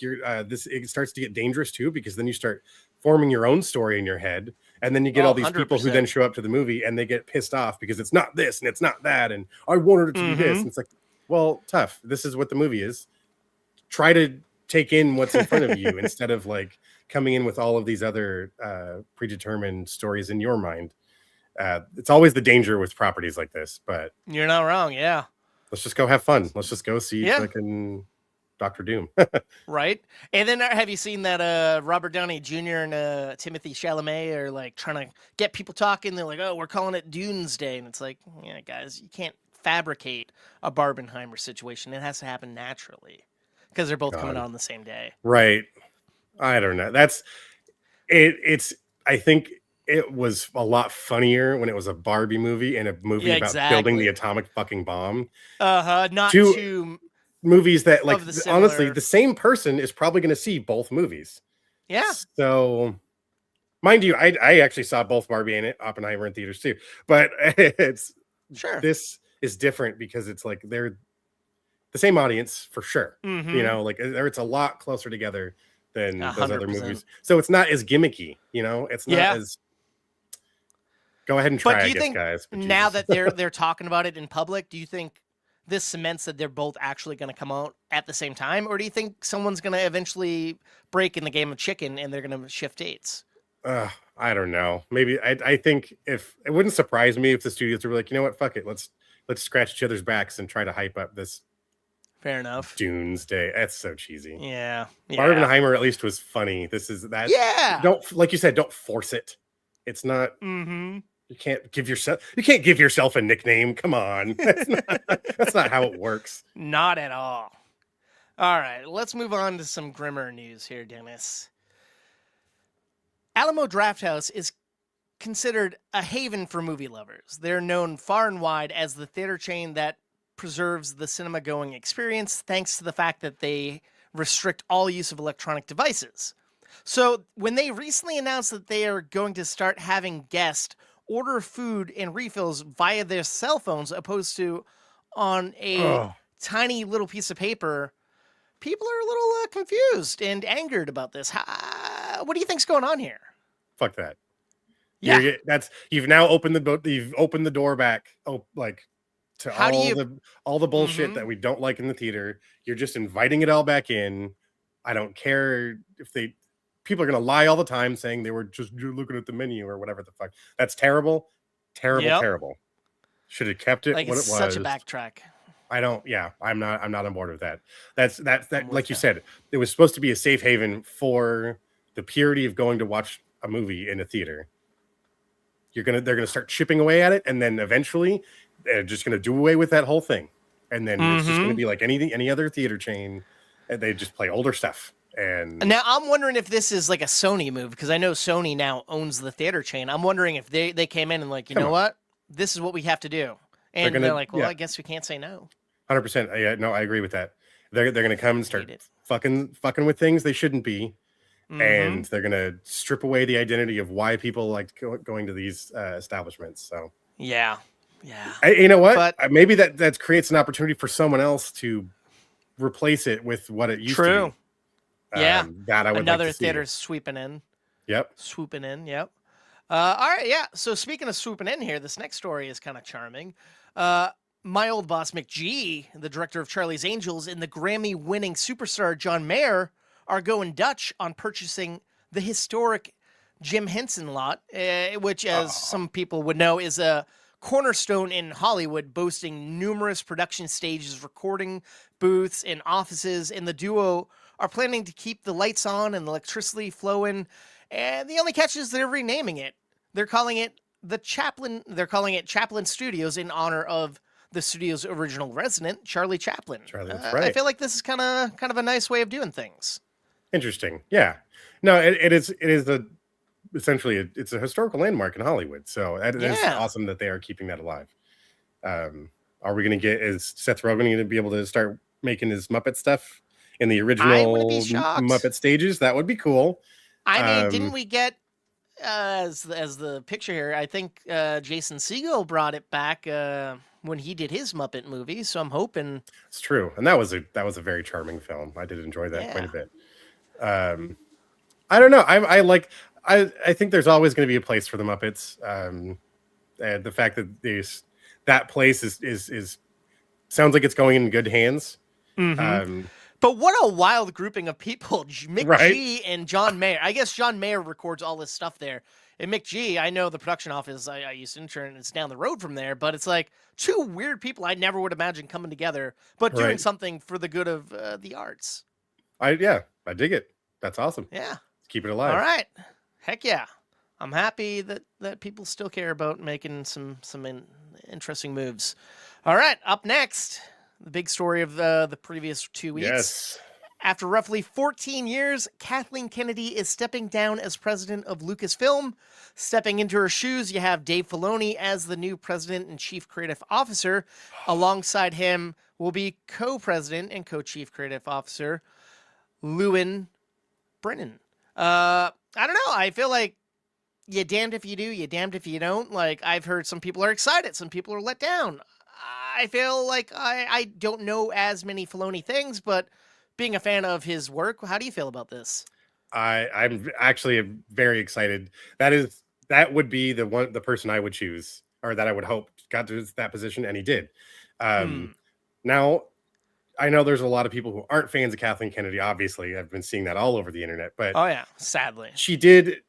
you're it starts to get dangerous too, because then you start forming your own story in your head, and then you get all these 100%. People who then show up to the movie and they get pissed off because it's not this and it's not that, and I wanted it to be this. And it's like, well, tough. This is what the movie is. Try to take in what's in front of you instead of like coming in with all of these other predetermined stories in your mind. It's always the danger with properties like this, but you're not wrong. Yeah. Let's just go have fun. Let's just go see fucking Dr. Doom. Right. And then have you seen that Robert Downey Jr. and Timothy Chalamet are like trying to get people talking? They're like, oh, we're calling it Doomsday. And it's like, yeah, guys, you can't fabricate a Barbenheimer situation. It has to happen naturally because they're both coming out on the same day. Right. I don't know. That's it. I think it was a lot funnier when it was a Barbie movie and a movie about building the atomic fucking bomb. Not too movies that, like, honestly, the same person is probably going to see both movies. Yeah. So, mind you, I actually saw both Barbie and Oppenheimer in theaters too. But this is different because it's like they're the same audience for sure. Like it's a lot closer together than 100%. Those other movies. So it's not as gimmicky. It's not as. Go ahead and try. But do you I guess, think guys, now that they're talking about it in public, do you think this cements that they're both actually going to come out at the same time? Or do you think someone's going to eventually break in the game of chicken and they're going to shift dates? I don't know. Maybe I think if it wouldn't surprise me if the studios were like, you know what, fuck it. Let's scratch each other's backs and try to hype up this. Fair enough. Doomsday. That's so cheesy. Yeah. Barbenheimer at least was funny. This is that. Yeah. Don't, like you said, don't force it. It's not. You can't give yourself a nickname. Come on. That's not how it works. Not at all. All right, let's move on to some grimmer news here, Dennis. Alamo Drafthouse is considered a haven for movie lovers. They're known far and wide as the theater chain that preserves the cinema-going experience thanks to the fact that they restrict all use of electronic devices. So when they recently announced that they are going to start having guests order food and refills via their cell phones opposed to on a tiny little piece of paper, people are a little confused and angered about this. What do you think's going on here? Fuck that. Yeah. You've now opened the door back. To all the bullshit that we don't like in the theater. You're just inviting it all back in. I don't care if people are going to lie all the time saying they were just looking at the menu or whatever the fuck. That's terrible. Terrible. Should have kept it what it was. Such a backtrack. I'm not on board with that. That's like you said, it was supposed to be a safe haven for the purity of going to watch a movie in a theater. They're going to start chipping away at it, and then eventually they're just going to do away with that whole thing. And then it's just going to be like any other theater chain. And they just play older stuff. And now I'm wondering if this is like a Sony move, because I know Sony now owns the theater chain. I'm wondering if they came in and like, you know what? This is what we have to do. And they're like, well, I guess we can't say no. 100%. Yeah, no, I agree with that. They're going to come and start fucking with things they shouldn't be. And they're going to strip away the identity of why people like going to these establishments. So yeah. You know what? Maybe that creates an opportunity for someone else to replace it with what it used to be. Yeah. That I would another like to theater see. swooping in. Yep. Swooping in. Yep. All right. Yeah. So speaking of swooping in here, this next story is kind of charming. my old boss McG, the director of Charlie's Angels, and the Grammy-winning superstar John Mayer are going Dutch on purchasing the historic Jim Henson lot, which, as some people would know, is a cornerstone in Hollywood, boasting numerous production stages, recording booths, and offices. And the duo are planning to keep the lights on and electricity flowing. And the only catch is they're renaming it. They're calling it the Chaplin. They're calling it Chaplin Studios in honor of the studio's original resident, Charlie Chaplin. Charlie, that's right. I feel like this is kind of a nice way of doing things. Interesting. Yeah. No, it is essentially it's a historical landmark in Hollywood. So it's awesome that they are keeping that alive. Are we going to is Seth Rogen going to be able to start making his Muppet stuff in the original Muppet stages? That would be cool. I mean, didn't we get as the picture here? I think Jason Segel brought it back when he did his Muppet movie. So I'm hoping it's true. And that was a very charming film. I did enjoy that quite a bit. I don't know. I think there's always going to be a place for the Muppets. The fact that that place is sounds like it's going in good hands. Mm-hmm. But what a wild grouping of people. Mick G and John Mayer. I guess John Mayer records all this stuff there. And Mick G, I know the production office I used to intern, it's down the road from there, but it's like two weird people I never would imagine coming together, but doing something for the good of the arts. I dig it. That's awesome. Yeah. Let's keep it alive. All right. Heck yeah. I'm happy that people still care about making some interesting moves. All right. Up next, the big story of the previous 2 weeks. Yes. After roughly 14 years, Kathleen Kennedy is stepping down as president of Lucasfilm. Stepping into her shoes, you have Dave Filoni as the new president and chief creative officer. Alongside him will be co-president and co-chief creative officer Lewin Brennan. I don't know. I feel like you damned if you do, you damned if you don't. Like, I've heard some people are excited, some people are let down. I feel like I don't know as many Filoni things, but being a fan of his work, how do you feel about this? I'm actually very excited. That would be the person I would choose, or that I would hope got to that position, and he did. Now, I know there's a lot of people who aren't fans of Kathleen Kennedy. Obviously, I've been seeing that all over the internet. But sadly, she did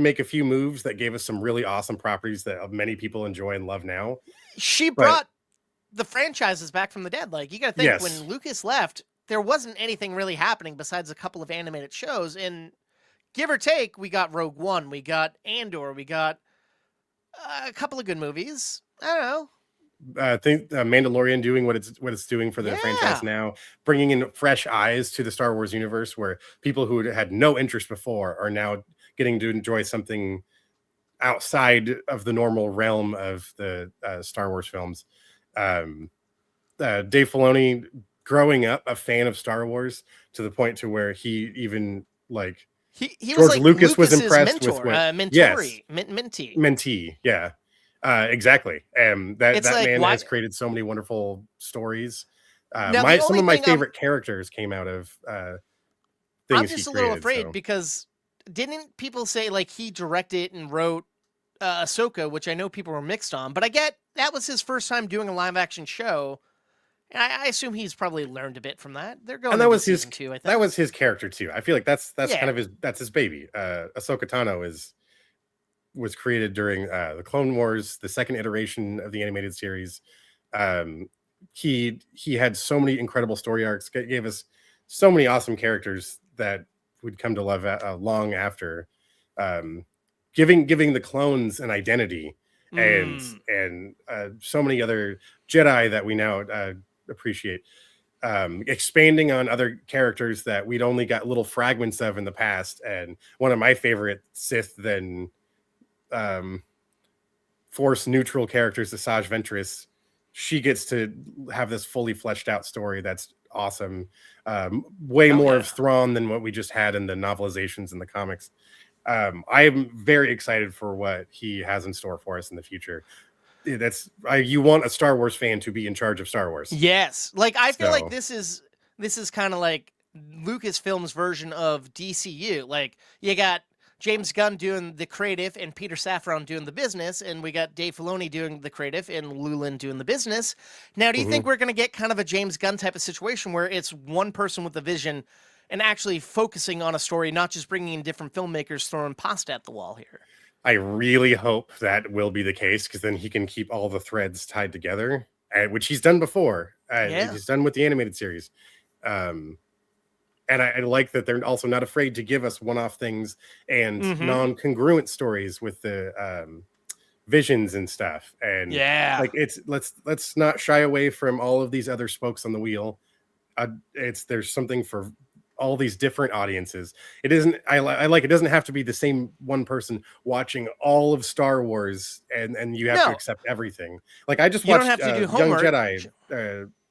make a few moves that gave us some really awesome properties that many people enjoy and love now. She brought the franchises back from the dead. Like, you got to think, when Lucas left, there wasn't anything really happening besides a couple of animated shows. And give or take, we got Rogue One, we got Andor, we got a couple of good movies. I don't know. I think Mandalorian doing what it's doing for the franchise now, bringing in fresh eyes to the Star Wars universe, where people who had no interest before are now getting to enjoy something outside of the normal realm of the Star Wars films. Dave Filoni, growing up a fan of Star Wars to the point to where he even he George was like Lucas was Lucas's impressed mentor, with mentee. Yeah. Exactly. That like, man has created so many wonderful stories. Now, some of my favorite characters came out of things I'm just a little afraid because didn't people say like he directed and wrote Ahsoka, which I know people were mixed on, but I get that was his first time doing a live action show. And I assume he's probably learned a bit from that. They're going. And that was his too. I think that was his character too. I feel like that's kind of his baby. Ahsoka Tano was created during the Clone Wars, the second iteration of the animated series. He had so many incredible story arcs, gave us so many awesome characters that we'd come to love long after, giving the clones an identity and so many other Jedi that we now appreciate. Expanding on other characters that we'd only got little fragments of in the past. And one of my favorite Sith then Force neutral characters, Asajj Ventress, she gets to have this fully fleshed out story that's awesome. Way more of Thrawn than what we just had in the novelizations and the comics. I am very excited for what he has in store for us in the future. You want a Star Wars fan to be in charge of Star Wars. Yes. Like, I feel like this is kind of like Lucasfilm's version of DCU. Like, you got James Gunn doing the creative and Peter Safran doing the business, and we got Dave Filoni doing the creative and Lulin doing the business. Now, do you think we're going to get kind of a James Gunn type of situation where it's one person with the vision and actually focusing on a story, not just bringing in different filmmakers throwing pasta at the wall here? I really hope that will be the case, because then he can keep all the threads tied together, which he's done before. He's done with the animated series. And I like that they're also not afraid to give us one-off things and non-congruent stories with the visions and stuff. And like let's not shy away from all of these other spokes on the wheel. There's something for all these different audiences. It isn't. I like it doesn't have to be the same one person watching all of Star Wars, and you have to accept everything. Like I just watched Young Jedi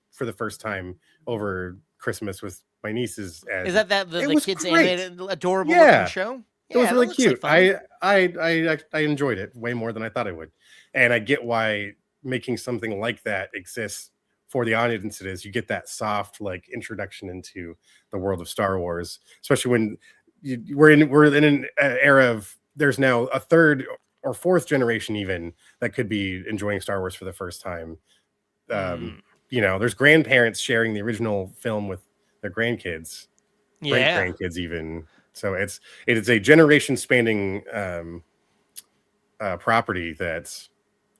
for the first time over Christmas with my nieces. And is that the kids' great. animated, adorable looking show? It was really cute. Like I enjoyed it way more than I thought I would, and I get why making something like that exists for the audience. It is, you get that soft like introduction into the world of Star Wars, especially when we're in an era of there's now a third or fourth generation even that could be enjoying Star Wars for the first time. There's grandparents sharing the original film with their grandkids, great grandkids even. So it is a generation spanning property that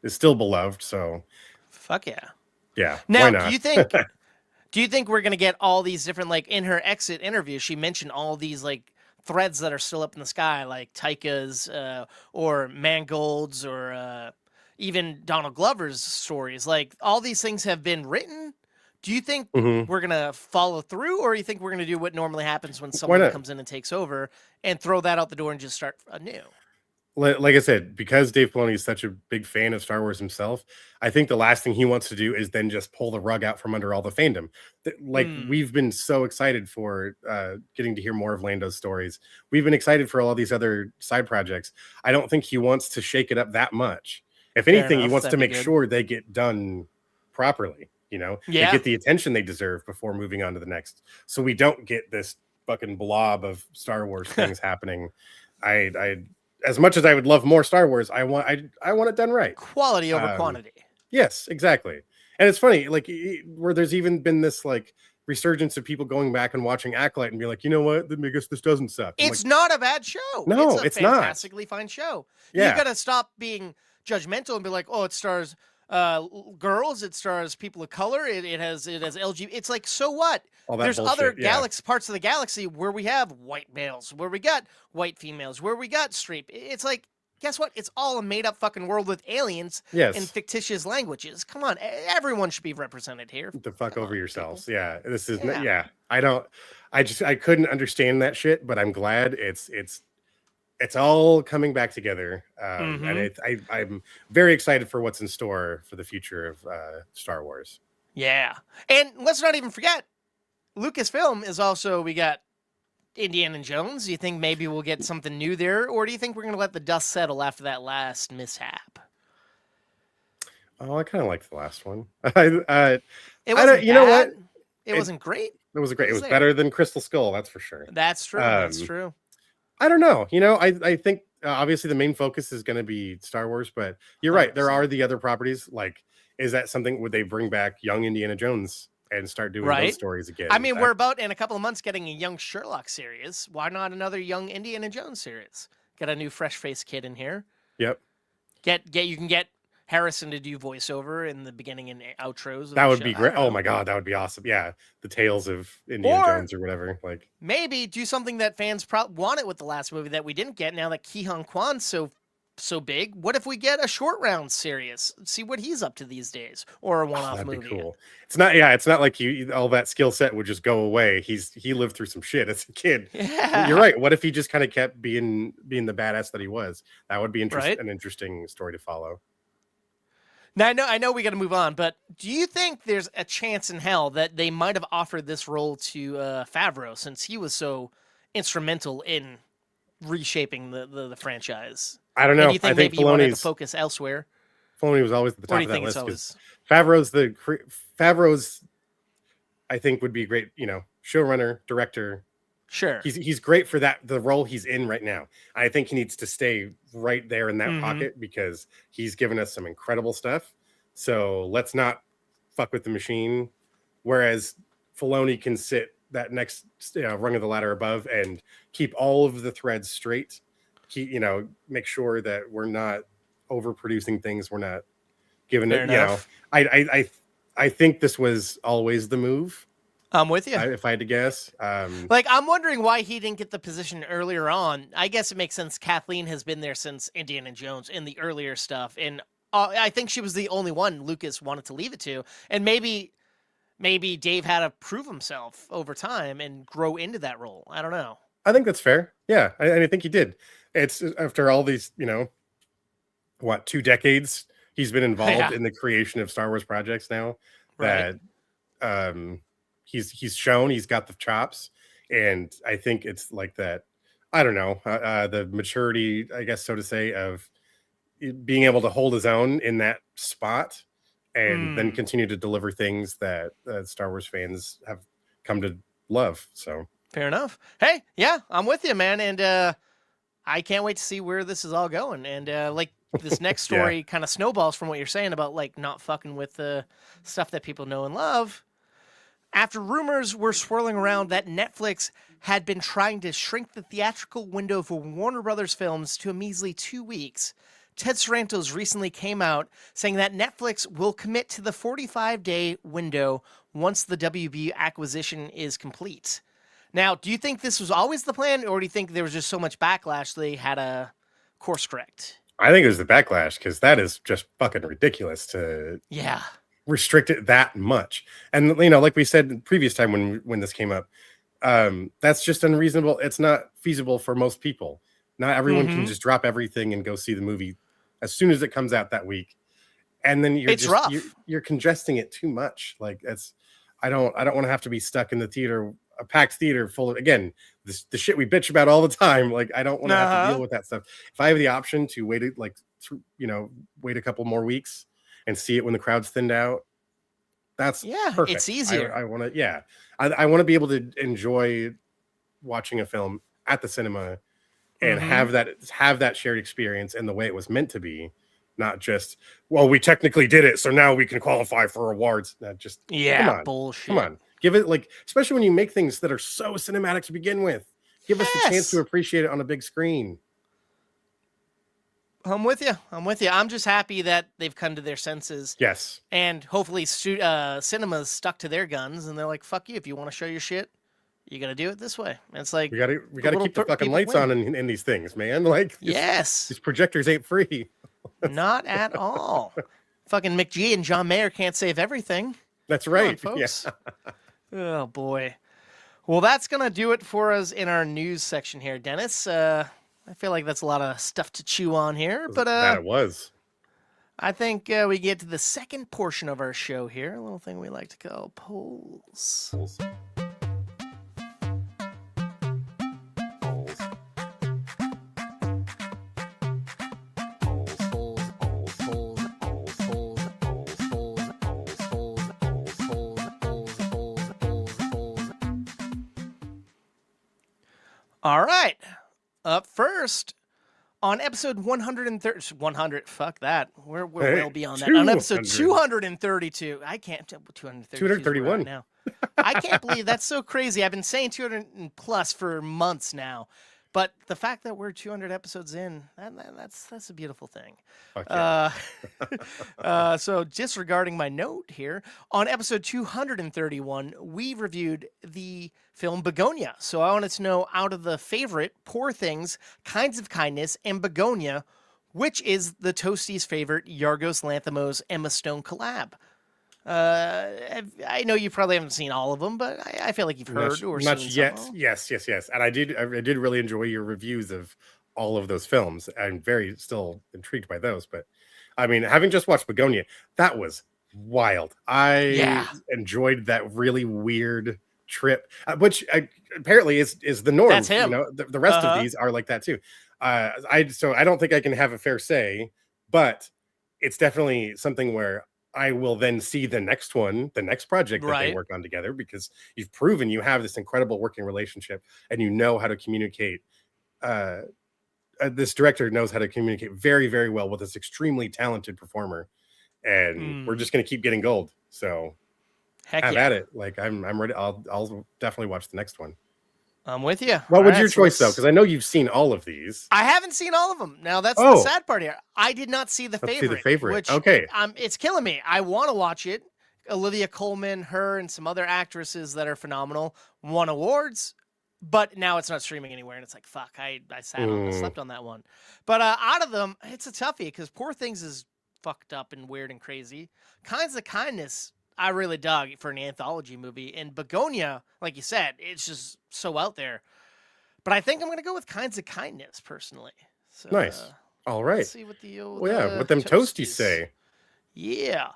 is still beloved. So fuck yeah. Yeah. Now, why not? do you think we're gonna get all these different, like in her exit interview, she mentioned all these like threads that are still up in the sky, like Taika's or Mangold's or even Donald Glover's stories. Like all these things have been written. Do you think we're gonna follow through, or you think we're gonna do what normally happens when someone comes in and takes over and throw that out the door and just start anew? Like I said, because Dave Filoni is such a big fan of Star Wars himself, I think the last thing he wants to do is then just pull the rug out from under all the fandom. We've been so excited for getting to hear more of Lando's stories. We've been excited for all these other side projects. I don't think he wants to shake it up that much. If anything, he wants to make sure they get done properly. They get the attention they deserve before moving on to the next. So we don't get this fucking blob of Star Wars things happening. I as much as I would love more Star Wars, I want it done right. Quality over quantity. Yes, exactly. And it's funny, like where there's even been this like resurgence of people going back and watching Acolyte and be like, you know what? I guess this doesn't suck. It's not a bad show. No, it's not. Fantastically fine show. Yeah. You got to stop being judgmental and be like, oh, it stars girls, it stars people of color, it has LGBT. It's like, so what? There's other parts of the galaxy where we have white males, where we got white females, where we got straight. It's like, guess what? It's all a made up fucking world with aliens and fictitious languages. Come on, everyone should be represented here. The fuck over yourselves. People. Yeah, this is I couldn't understand that shit, but I'm glad it's all coming back together, and I'm very excited for what's in store for the future of Star Wars. Yeah, and let's not even forget, Lucasfilm is also, we got Indiana Jones. Do you think maybe we'll get something new there, or do you think we're going to let the dust settle after that last mishap? Oh, I kind of liked the last one. It wasn't you know what? It wasn't great. It was great. It was better than Crystal Skull, that's for sure. That's true. That's true. I don't know. I think obviously the main focus is going to be Star Wars, but you're right. There are the other properties. Like, is that something, would they bring back young Indiana Jones and start doing those stories again? I mean, we're about in a couple of months getting a young Sherlock series. Why not another young Indiana Jones series? Get a new fresh-faced kid in here. Yep. You can get Harrison to do voiceover in the beginning and outros. That would be great. Oh my god, that would be awesome. Yeah, the Tales of Indiana Jones or whatever. Like, maybe do something that fans wanted with the last movie that we didn't get. Now that Ki Hong Kwan's so big, what if we get a short round series? See what he's up to these days, or a one-off movie. That'd be cool. It's not like all that skill set would just go away. He lived through some shit as a kid. Yeah. You're right. What if he just kind of kept being the badass that he was? That would be an interesting story to follow. Now, I know we got to move on, but do you think there's a chance in hell that they might have offered this role to Favreau, since he was so instrumental in reshaping the franchise? I don't know. Do you think maybe you wanted to focus elsewhere? Filoni was always at the top of that list. Favreau's, I think, would be great. Showrunner, director, Sure. He's great for the role he's in right now. I think he needs to stay right there in that pocket because he's given us some incredible stuff. So let's not fuck with the machine. Whereas Filoni can sit that next rung of the ladder above and keep all of the threads straight. Make sure that we're not overproducing things. We're not giving Fair it. enough. I think this was always the move. I'm with you. If I had to guess, I'm wondering why he didn't get the position earlier on. I guess it makes sense. Kathleen has been there since Indiana Jones in the earlier stuff, and I think she was the only one Lucas wanted to leave it to. And maybe Dave had to prove himself over time and grow into that role. I don't know. I think that's fair. Yeah, I think he did. It's after all these, 2 decades he's been involved in the creation of Star Wars projects now. Right. That he's shown he's got the chops, and I think it's like that. I don't know the maturity, I guess, so to say, of being able to hold his own in that spot, and then continue to deliver things that Star Wars fans have come to love. So fair enough. Hey, yeah, I'm with you, man, and I can't wait to see where this is all going. And this next story kind of snowballs from what you're saying about not fucking with the stuff that people know and love. After rumors were swirling around that Netflix had been trying to shrink the theatrical window for Warner Brothers films to a measly 2 weeks, Ted Sarantos recently came out saying that Netflix will commit to the 45-day window once the WB acquisition is complete. Now, do you think this was always the plan, or do you think there was just so much backlash they had a course correct? I think it was the backlash, because that is just fucking ridiculous to restrict it that much. And like we said the previous time when this came up, that's just unreasonable. It's not feasible for most people. Not everyone can just drop everything and go see the movie as soon as it comes out that week. And then you're congesting it too much. Like I don't want to have to be stuck in the theater, a packed theater full of, again, the shit we bitch about all the time. Like, I don't want to have to deal with that stuff. If I have the option to wait wait a couple more weeks and see it when the crowd's thinned out, that's perfect. It's easier. I want to, I want to be able to enjoy watching a film at the cinema and have that shared experience in the way it was meant to be, not just, well, we technically did it, so now we can qualify for awards. Come on, bullshit. Come on, give it, especially when you make things that are so cinematic to begin with, give us the chance to appreciate it on a big screen. I'm with you. I'm just happy that they've come to their senses. Yes. And hopefully cinemas stuck to their guns, and they're like, fuck you, if you want to show your shit, you got to do it this way. And it's like, we gotta keep the fucking lights on in these things, man. These projectors ain't free. Not at all. Fucking McGee and John Mayer can't save everything. That's right, Come on, folks. Yeah. Oh boy. Well, that's gonna do it for us in our news section here, Dennis. I feel like that's a lot of stuff to chew on here, but that it was. I think we get to the second portion of our show here, a little thing we like to call polls. All right. Up first, on episode 100, fuck that. We're well beyond that. On episode 232, I can't, 231 now. I can't believe that's so crazy. I've been saying 200 plus for months now. But the fact that we're 200 episodes in, that's a beautiful thing. Okay. So disregarding my note here, on episode 231, we reviewed the film Begonia. So I wanted to know, out of the favorite, Poor Things, Kinds of Kindness, and Begonia, which is the Toasty's favorite Yorgos Lanthimos Emma Stone collab? I know you probably haven't seen all of them, but I feel like you've heard or seen yet. some. Yes. And I did really enjoy your reviews of all of those films. I'm very still intrigued by those, but I mean, having just watched Begonia, that was wild. I enjoyed that really weird trip, which apparently is the norm. That's him. The rest of these are like that too. So I don't think I can have a fair say, but it's definitely something where I will then see the next one, the next project that they Right. work on together, because you've proven you have this incredible working relationship and you know how to communicate. Uh, this director knows how to communicate very, very well with this extremely talented performer, and we're just going to keep getting gold. So Heck have yeah. at it. Like I'm ready. I'll definitely watch the next one. I'm with you. What All was right, your so choice though? let's- Because I know you've seen all of these. I haven't seen all of them. Now that's the Oh. sad part here. I did not see the Let's favorite. see the favorite. Which, Okay. it's killing me. I want to watch it. Olivia Colman, her, and some other actresses that are phenomenal won awards, but now it's not streaming anywhere, and it's like fuck. I slept on that one. But out of them, it's a toughie because Poor Things is fucked up and weird and crazy. Kinds of Kindness, I really dug for an anthology movie, and Begonia, like you said, it's just so out there. But I think I'm gonna go with Kinds of Kindness personally. So, Nice. All right. Let's see what the old Well, yeah. What them toasties say? Yeah,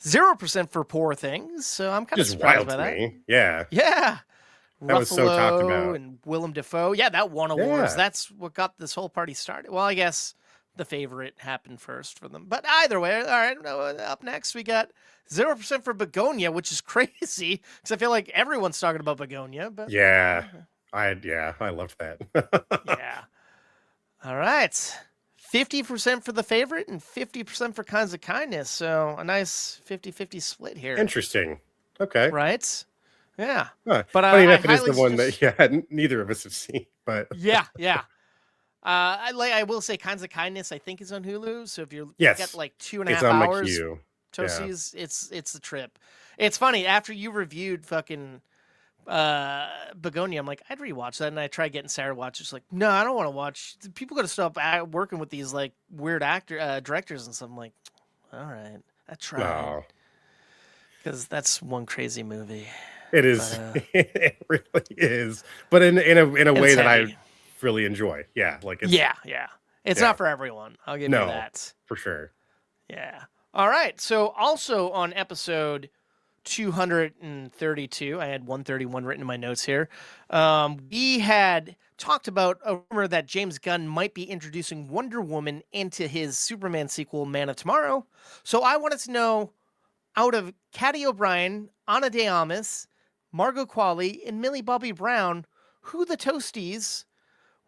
0% for Poor Things. So I'm kind of Just surprised wild by to that. me. Yeah. Yeah, That was so talked Ruffalo about. and Willem Dafoe. Yeah, that won awards. Yeah. That's what got this whole party started. Well, I guess the favorite happened first for them. But either way, all right. Up next, we got 0% for Begonia, which is crazy because I feel like everyone's talking about Begonia. But Yeah. I loved that. yeah. All right. 50% for the favorite and 50% for Kinds of Kindness. So a nice 50-50 split here. Interesting. Okay. Right? Yeah. Huh. But Funny I enough, it is highly the one suggest- that neither of us have seen. But Yeah, yeah. I will say Kinds of Kindness I think is on Hulu. So if you've Yes. got like 2.5 it's on my hours, queue. Toasties, it's a trip. It's funny, after you reviewed fucking Begonia, I'm like, I'd rewatch that, and I tried getting Sarah to watch. It's like, no, I don't want to watch. People got to stop working with these like weird directors and stuff. I'm like, all right, I tried No, because that's one crazy movie. it is. But, It really is. But in a way it's that heavy. I really enjoy. Yeah, like it's Yeah. It's Yeah. not for everyone. I'll give No. you that. for sure. Yeah. All right. So also on episode 232, I had 131 written in my notes here. We had talked about a rumor that James Gunn might be introducing Wonder Woman into his Superman sequel, Man of Tomorrow. So I wanted to know, out of Caddy O'Brien, Ana de Armas, Margot Qualley, and Millie Bobby Brown, who the Toasties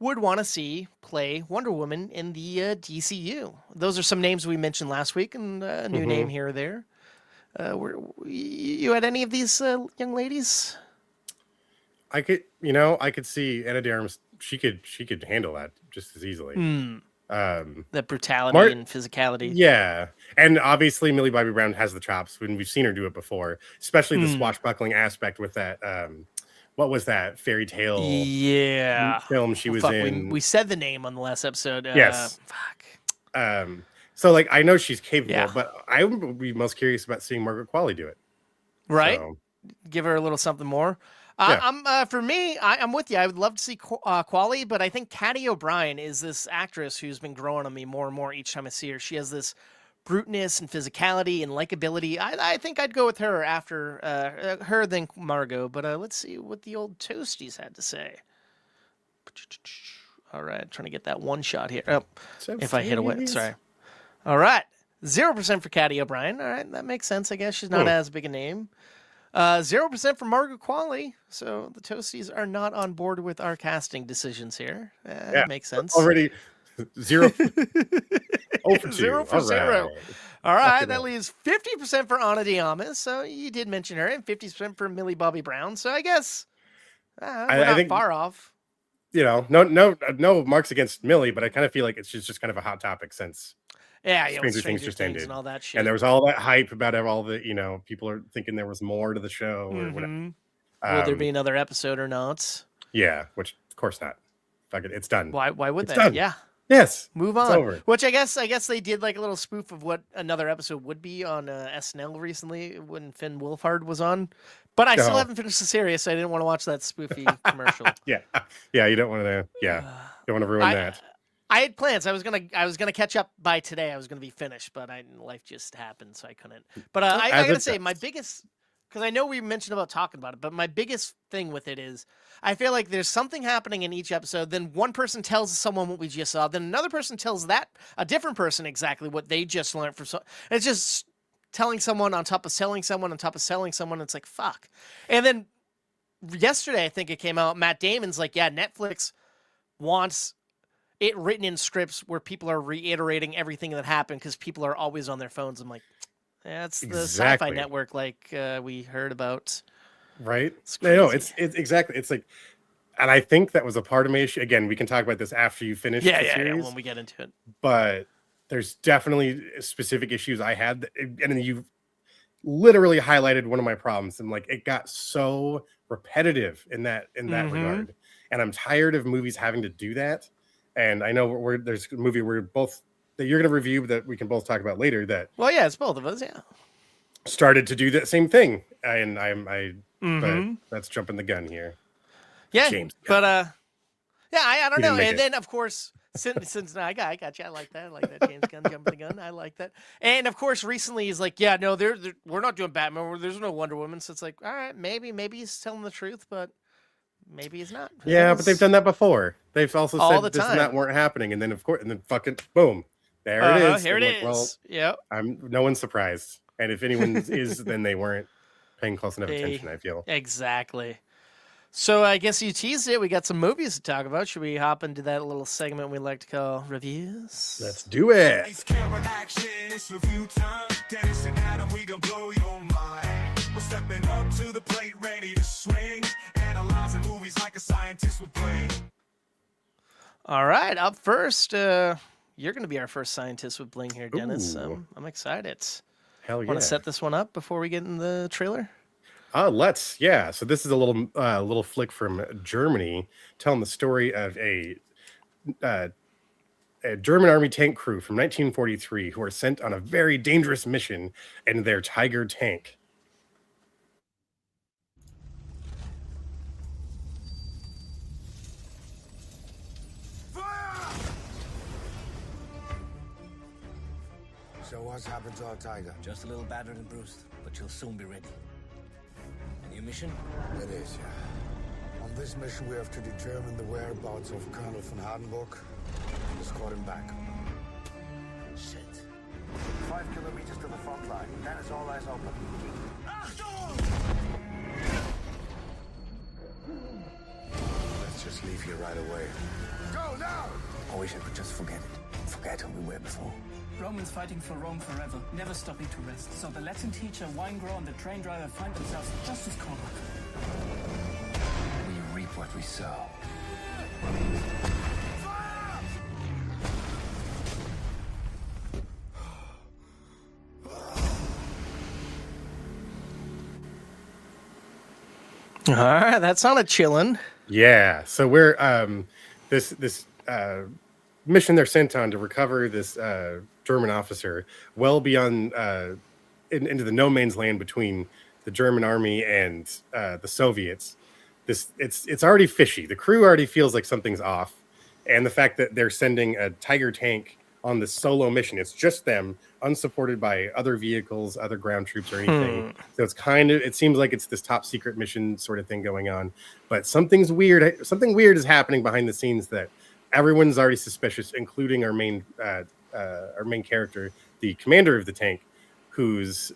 would want to see play Wonder Woman in the DCU. Those are some names we mentioned last week, and a new name here or there. You had any of these young ladies? I could see Anna de Armas. She could handle that just as easily. That brutality and physicality. Yeah, and obviously Millie Bobby Brown has the chops when we've seen her do it before, especially the swashbuckling aspect with that. What was that fairy tale film she was in? We said the name on the last episode. Yes. Fuck. So like I know she's capable, Yeah. but I would be most curious about seeing Margaret Qualley do it. Right? So, Give her a little something more. Yeah. For me, I'm with you. I would love to see Qualley, but I think Caddy O'Brien is this actress who's been growing on me more and more each time I see her. She has this bruteness and physicality and likability. I think I'd go with her after her than Margot. But let's see what the old Toasties had to say. All right, trying to get that one shot here. Oh, if I hit away, sorry. All right, 0% for Caddy O'Brien. All right, that makes sense. I guess she's not as big a name. 0% for Margot Qualley. So the Toasties are not on board with our casting decisions here. yeah, Makes sense. Already 0. 0 for 2. 0 for All 0. right. All right, Fucking that hell. leaves 50% for Ana de Armas. So you did mention her, and 50% for Millie Bobby Brown. So I guess we're I not think- far off. No marks against Millie, but I kind of feel like it's just kind of a hot topic since, Yeah, with Stranger Things Stranger just Things ended. and all that shit. and there was all that hype about all the, people are thinking there was more to the show or whatever. Mhm. Will there Um, be another episode or not? Yeah, which of course not. Fuck it, it's done. Why would It's they? done. Yeah. Yes, Move it's on. over. Which I guess they did like a little spoof of what another episode would be on SNL recently when Finn Wolfhard was on. But I still Oh. haven't finished the series, so I didn't want to watch that spoofy commercial. Yeah, you don't want to. Yeah, don't want to ruin that. I had plans. I was gonna catch up by today. I was gonna be finished, but life just happened, so I couldn't. But I As gotta it say, my does. biggest, because I know we mentioned about talking about it, but my biggest thing with it is I feel like there's something happening in each episode. Then one person tells someone what we just saw. Then another person tells a different person exactly what they just learned from. It's just telling someone on top of selling someone on top of selling someone. It's like, fuck. And then yesterday, I think it came out, Matt Damon's like, yeah, Netflix wants it written in scripts where people are reiterating everything that happened because people are always on their phones. I'm like, that's the Exactly. Sci-Fi Network, like we heard about. Right? It's No, crazy. it's exactly. It's like, and I think that was a part of my issue. Again, we can talk about this after you finish the series. When we get into it. But there's definitely specific issues I had, and then you literally highlighted one of my problems. And like, it got so repetitive in that regard, and I'm tired of movies having to do that. And I know there's a movie that you're going to review that we can both talk about later that It's both of us, yeah. started to do that same thing, and but that's jumping the gun here. Yeah, James but I don't He know. didn't make And it. then of course, since I got you, I like that. I like that James Gunn jumping the gun. I like that. And of course, recently he's like, yeah, no, we're not doing Batman. There's no Wonder Woman. So it's like, all right, maybe he's telling the truth, but maybe he's not. Who Yeah, knows? but they've done that before. They've also All said the this and that time. weren't happening, and then fucking boom, there it is. Here I'm it like, is. well, Yep. no one's surprised, and if anyone is, then they weren't paying close enough attention. I feel. Exactly. So I guess you teased it. We got some movies to talk about. Should we hop into that little segment we like to call reviews? Let's do it. It's camera action, it's review time. Dennis and Adam, we gon' blow your mind. We're stepping up to the plate, ready to swing. Analyzing movies like a scientist would bling. All right, up first, you're going to be our first scientist with Bling here, Dennis. Ooh. I'm excited. Hell yeah. Want to set this one up before we get in the trailer? Let's. Yeah. So this is a little flick from Germany, telling the story of a German army tank crew from 1943 who are sent on a very dangerous mission in their Tiger tank. So what's happened to our Tiger? Just a little battered and bruised, but you'll soon be ready. New mission? It is, yeah. On this mission, we have to determine the whereabouts of Colonel von Hardenburg and escort him back. Shit. 5 kilometers to the front line. Then it's all eyes open. Let's just leave here right away. Go now! I wish I could just forget it. Forget who we were before. Romans fighting for Rome forever, never stopping to rest. So the Latin teacher, wine grower, and the train driver find themselves just as caught up. We reap what we sow. All right, that sounded chillin'. Yeah. So we're this mission they're sent on to recover this German officer well beyond into the no man's land between the German army and the Soviets. It's already fishy. The crew already feels like something's off, and the fact that they're sending a Tiger tank on this solo mission, it's just them, unsupported by other vehicles, other ground troops, or anything. So it seems like it's this top secret mission sort of thing going on, but something weird is happening behind the scenes that everyone's already suspicious, including our main character, the commander of the tank, who's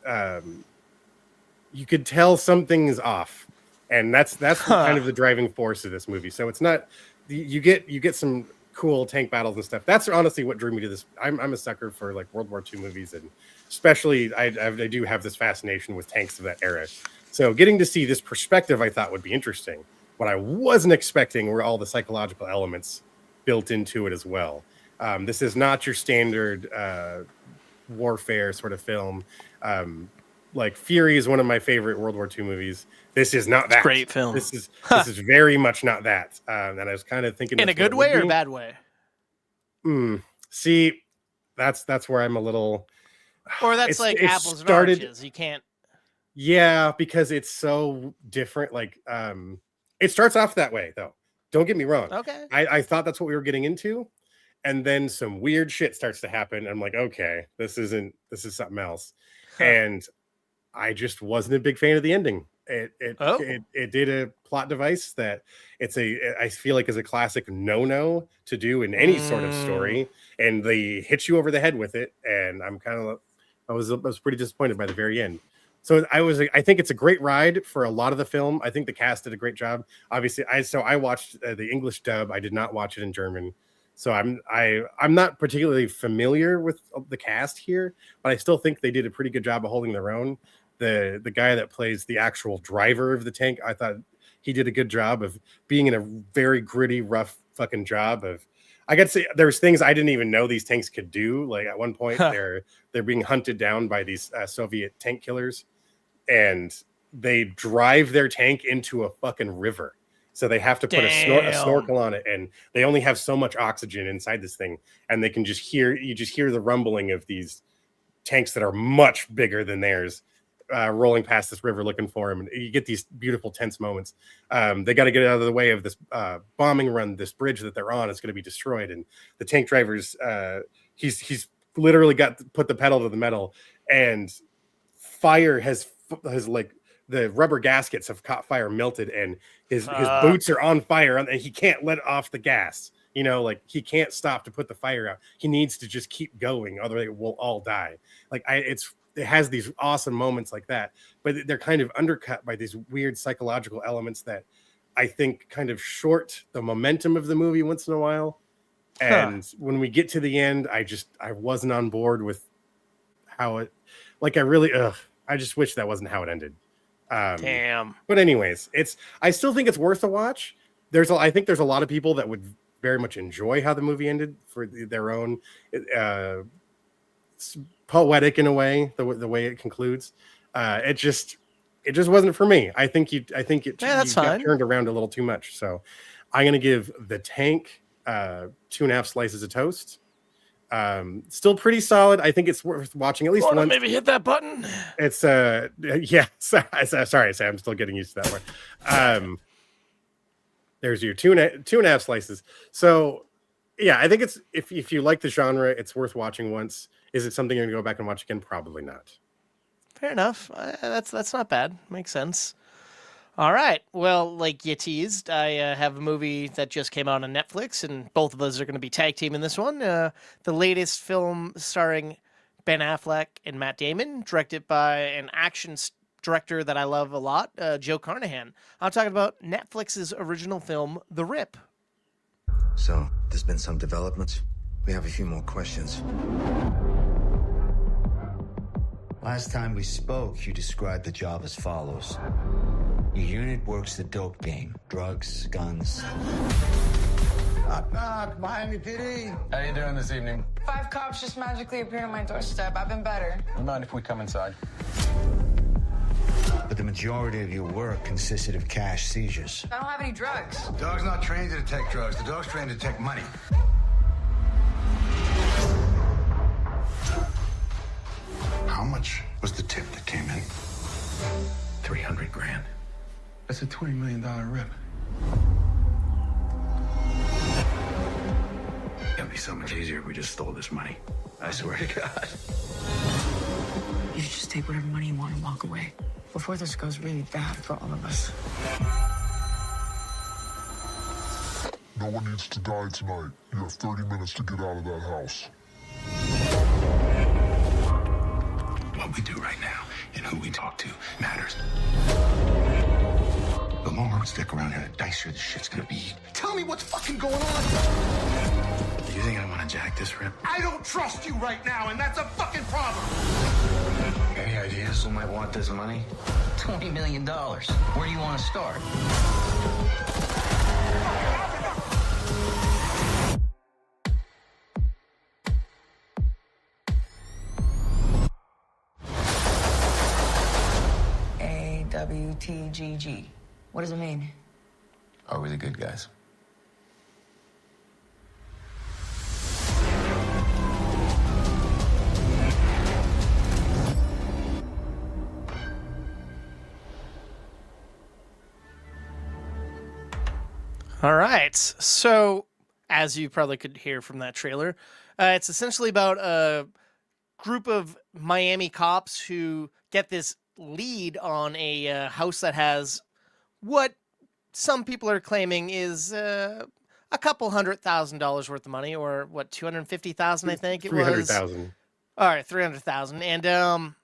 you could tell something is off, and that's kind of the driving force of this movie. So it's not you get some cool tank battles and stuff. That's honestly what drew me to this. I'm a sucker for like World War II movies, and especially I do have this fascination with tanks of that era. So getting to see this perspective, I thought would be interesting. What I wasn't expecting were all the psychological elements built into it as well. This is not your standard warfare sort of film. Like Fury is one of my favorite World War II movies. This is not that. Great film. This is very much not that. And I was kind of thinking In a good way or a bad way? See, that's where I'm a little. Or that's like apples and oranges. You can't. Yeah, because it's so different. Like, it starts off that way, though. Don't get me wrong. Okay. I thought that's what we were getting into, and then some weird shit starts to happen. And I'm like, okay, this is something else. And I just wasn't a big fan of the ending. It did a plot device that I feel like is a classic no to do in any sort of story, and they hit you over the head with it. And I'm kind of I was pretty disappointed by the very end. So I think it's a great ride for a lot of the film. I think the cast did a great job. Obviously, I watched the English dub. I did not watch it in German. So I'm not particularly familiar with the cast here, but I still think they did a pretty good job of holding their own. The guy that plays the actual driver of the tank, I thought he did a good job of being in a very gritty, rough fucking job of. I got to say, there's things I didn't even know these tanks could do. Like at one point, they're being hunted down by these Soviet tank killers, and they drive their tank into a fucking river. So they have to put a snorkel on it, and they only have so much oxygen inside this thing, and they can just hear the rumbling of these tanks that are much bigger than theirs. Rolling past this river looking for him, and you get these beautiful tense moments. They got to get out of the way of this bombing run. This bridge that they're on is going to be destroyed, and the tank driver's he's literally put the pedal to the metal, and fire has like the rubber gaskets have caught fire, melted, and his boots are on fire, and he can't let off the gas. You know, like he can't stop to put the fire out. He needs to just keep going, otherwise we'll all die. Like it has these awesome moments like that, but they're kind of undercut by these weird psychological elements that I think kind of short the momentum of the movie once in a while. And when we get to the end, I wasn't on board with how it, like, I just wish that wasn't how it ended. Damn. But anyways, I still think it's worth a watch. I think there's a lot of people that would very much enjoy how the movie ended for their own, poetic in a way, the way it concludes. It just wasn't for me. I think it that's got fine. turned around a little too much. So I'm gonna give The Tank 2.5 slices of toast. Still pretty solid. I think it's worth watching at least once. Maybe hit that button. It's yeah. Sorry, Sam. I'm still getting used to that one. There's your 2.5 slices. So yeah, I think it's if you like the genre, it's worth watching once. Is it something you're gonna go back and watch again? Probably not. Fair enough. That's not bad. Makes sense. All right. Well, like you teased, I have a movie that just came out on Netflix, and both of us are going to be tag teaming this one. The latest film starring Ben Affleck and Matt Damon, directed by an action director that I love a lot, Joe Carnahan. I'm talking about Netflix's original film, The Rip. So, there's been some developments. We have a few more questions. Last time we spoke, you described the job as follows. Your unit works the dope game. Drugs, guns. Knock, knock. Miami PD. How you doing this evening? 5 cops just magically appeared on my doorstep. I've been better. Don't mind if we come inside. But the majority of your work consisted of cash seizures. I don't have any drugs. The dog's not trained to detect drugs. The dog's trained to detect money. How much was the tip that came in? 300 grand. That's a $20 million rip. It'd be so much easier if we just stole this money. I swear to God. You should just take whatever money you want and walk away before this goes really bad for all of us. No one needs to die tonight. You have 30 minutes to get out of that house. What we do right now and who we talk to matters. The longer we stick around here, the dicier this shit's gonna be. Tell me what's fucking going on! Do you think I want to jack this rip? I don't trust you right now, and that's a fucking problem! Any ideas who might want this money? $20 million. Where do you want to start? AWTGG. What does it mean? Are we the good guys? All right. So, as you probably could hear from that trailer, it's essentially about a group of Miami cops who get this lead on a house that has what some people are claiming is a couple $100,000 worth of money, or what, 250,000, I think it was. 300,000. All right, 300,000. And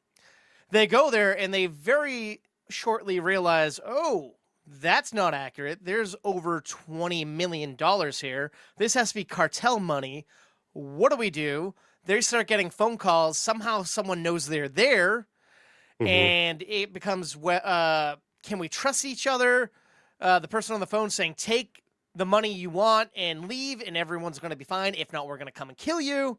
they go there and they very shortly realize, oh, that's not accurate. There's over $20 million here. This has to be cartel money. What do? They start getting phone calls. Somehow someone knows they're there. And it becomes, can we trust each other? The person on the phone saying, take the money you want and leave, and everyone's going to be fine. If not, we're going to come and kill you,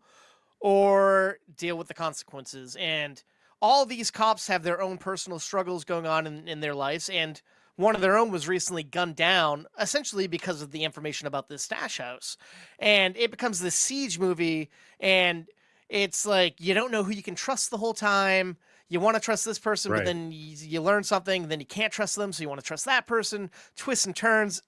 or deal with the consequences. And all these cops have their own personal struggles going on in their lives, and one of their own was recently gunned down, essentially because of the information about this stash house. And it becomes this siege movie, and it's like you don't know who you can trust the whole time. You want to trust this person, but then you learn something, then you can't trust them, so you want to trust that person. Twists and turns.